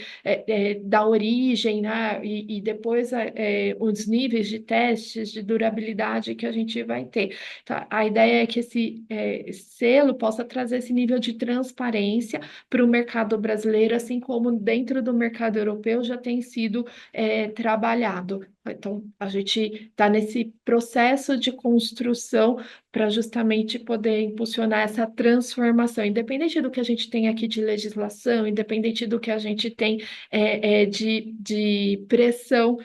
da origem, né, e depois os níveis de testes de durabilidade que a gente vai ter. Tá? A ideia é que esse selo possa trazer esse nível de transparência para o mercado brasileiro, assim como dentro do mercado europeu já tem sido trabalhado. Então, a gente está nesse processo de construção para justamente poder impulsionar essa transformação, independente do que a gente tem aqui de legislação, independente do que a gente tem de pressão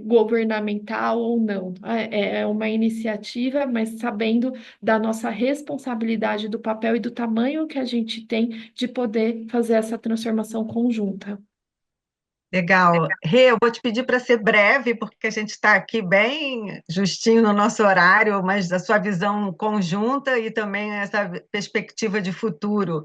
governamental ou não. É uma iniciativa, mas sabendo da nossa responsabilidade, do papel e do tamanho que a gente tem de poder fazer essa transformação conjunta. Legal. Rê, eu vou te pedir para ser breve, porque a gente está aqui bem justinho no nosso horário, mas a sua visão conjunta e também essa perspectiva de futuro.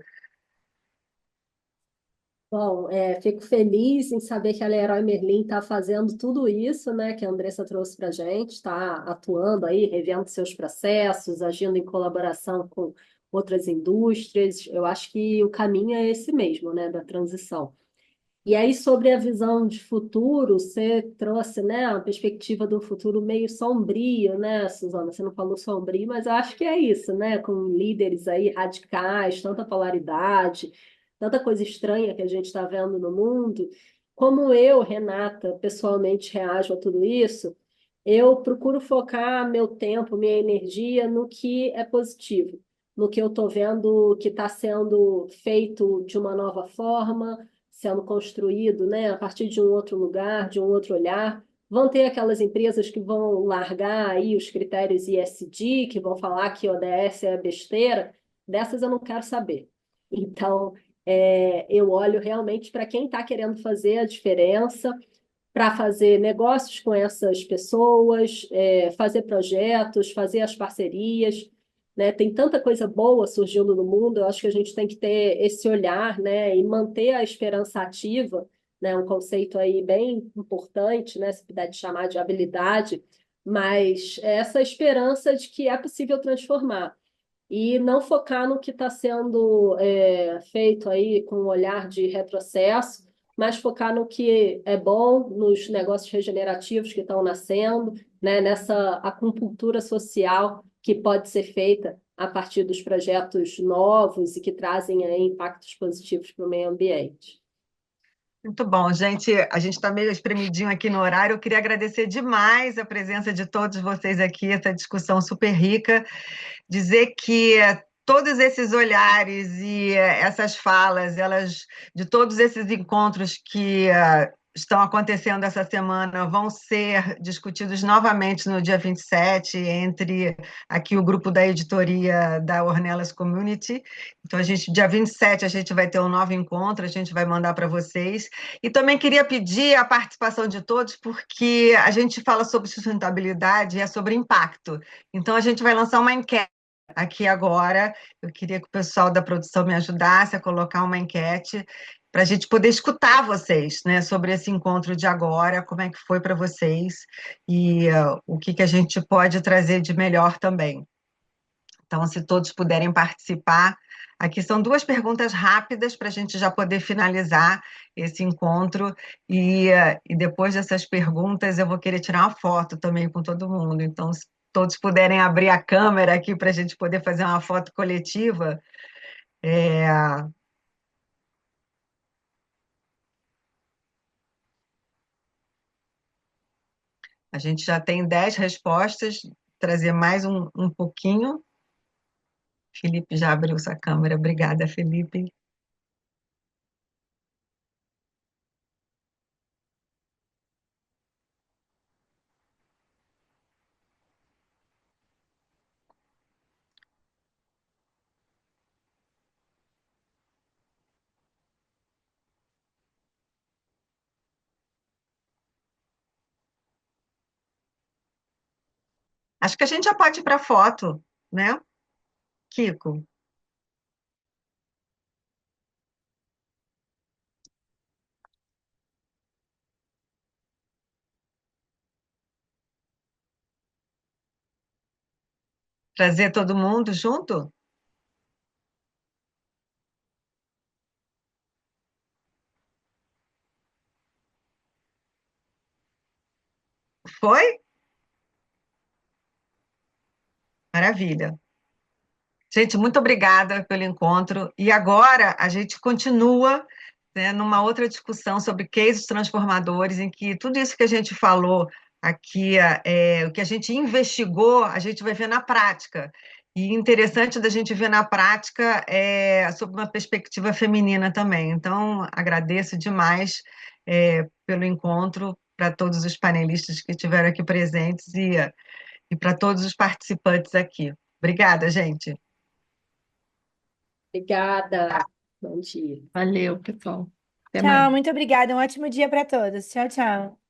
Bom, fico feliz em saber que a Leroy Merlin está fazendo tudo isso, né, que a Andressa trouxe para a gente, está atuando aí, revendo seus processos, agindo em colaboração com outras indústrias. Eu acho que o caminho é esse mesmo, né, da transição. E aí, sobre a visão de futuro, você trouxe, né, a perspectiva do futuro meio sombrio, né, Suzana? Você não falou sombrio, mas eu acho que é isso, né? Com líderes aí radicais, tanta polaridade, tanta coisa estranha que a gente está vendo no mundo. Como eu, Renata, pessoalmente reajo a tudo isso, eu procuro focar meu tempo, minha energia no que é positivo, no que eu estou vendo que está sendo feito de uma nova forma, sendo construído, né, a partir de um outro lugar, de um outro olhar. Vão ter aquelas empresas que vão largar aí os critérios ESG, que vão falar que ODS é besteira. Dessas eu não quero saber. Então, eu olho realmente para quem está querendo fazer a diferença, para fazer negócios com essas pessoas, fazer projetos, fazer as parcerias, né? Tem tanta coisa boa surgindo no mundo, eu acho que a gente tem que ter esse olhar, né? E manter a esperança ativa, né? Um conceito aí bem importante, né? Se puder chamar de habilidade, mas essa esperança de que é possível transformar e não focar no que está sendo feito aí com um olhar de retrocesso, mas focar no que é bom, nos negócios regenerativos que estão nascendo, né, nessa acupuntura social que pode ser feita a partir dos projetos novos e que trazem aí impactos positivos para o meio ambiente. Muito bom, gente. A gente está meio espremidinho aqui no horário. Eu queria agradecer demais a presença de todos vocês aqui, essa discussão super rica. Dizer que todos esses olhares e essas falas, elas, de todos esses encontros que estão acontecendo essa semana, vão ser discutidos novamente no dia 27, entre aqui o grupo da editoria da Ornelas Community. Então, dia 27, a gente vai ter um novo encontro, a gente vai mandar para vocês. E também queria pedir a participação de todos, porque a gente fala sobre sustentabilidade e é sobre impacto. Então, a gente vai lançar uma enquete aqui agora. Eu queria que o pessoal da produção me ajudasse a colocar uma enquete para a gente poder escutar vocês, né, sobre esse encontro de agora, como é que foi para vocês e o que a gente pode trazer de melhor também. Então, se todos puderem participar, aqui são duas perguntas rápidas para a gente já poder finalizar esse encontro e depois dessas perguntas eu vou querer tirar uma foto também com todo mundo. Então, se todos puderem abrir a câmera aqui para a gente poder fazer uma foto coletiva. A gente já tem 10 respostas, trazer mais um pouquinho. Felipe já abriu sua câmera. Obrigada, Felipe. Acho que a gente já pode ir para a foto, né, Kiko? Trazer todo mundo junto? Foi? Maravilha. Gente, muito obrigada pelo encontro. E agora a gente continua, né, numa outra discussão sobre cases transformadores, em que tudo isso que a gente falou aqui, o que a gente investigou, a gente vai ver na prática. E interessante da gente ver na prática sob uma perspectiva feminina também. Então, agradeço demais pelo encontro, para todos os panelistas que estiveram aqui presentes e para todos os participantes aqui. Obrigada, gente. Obrigada. Bom dia. Valeu, pessoal. Até mais. Tchau, muito obrigada. Um ótimo dia para todos. Tchau, tchau.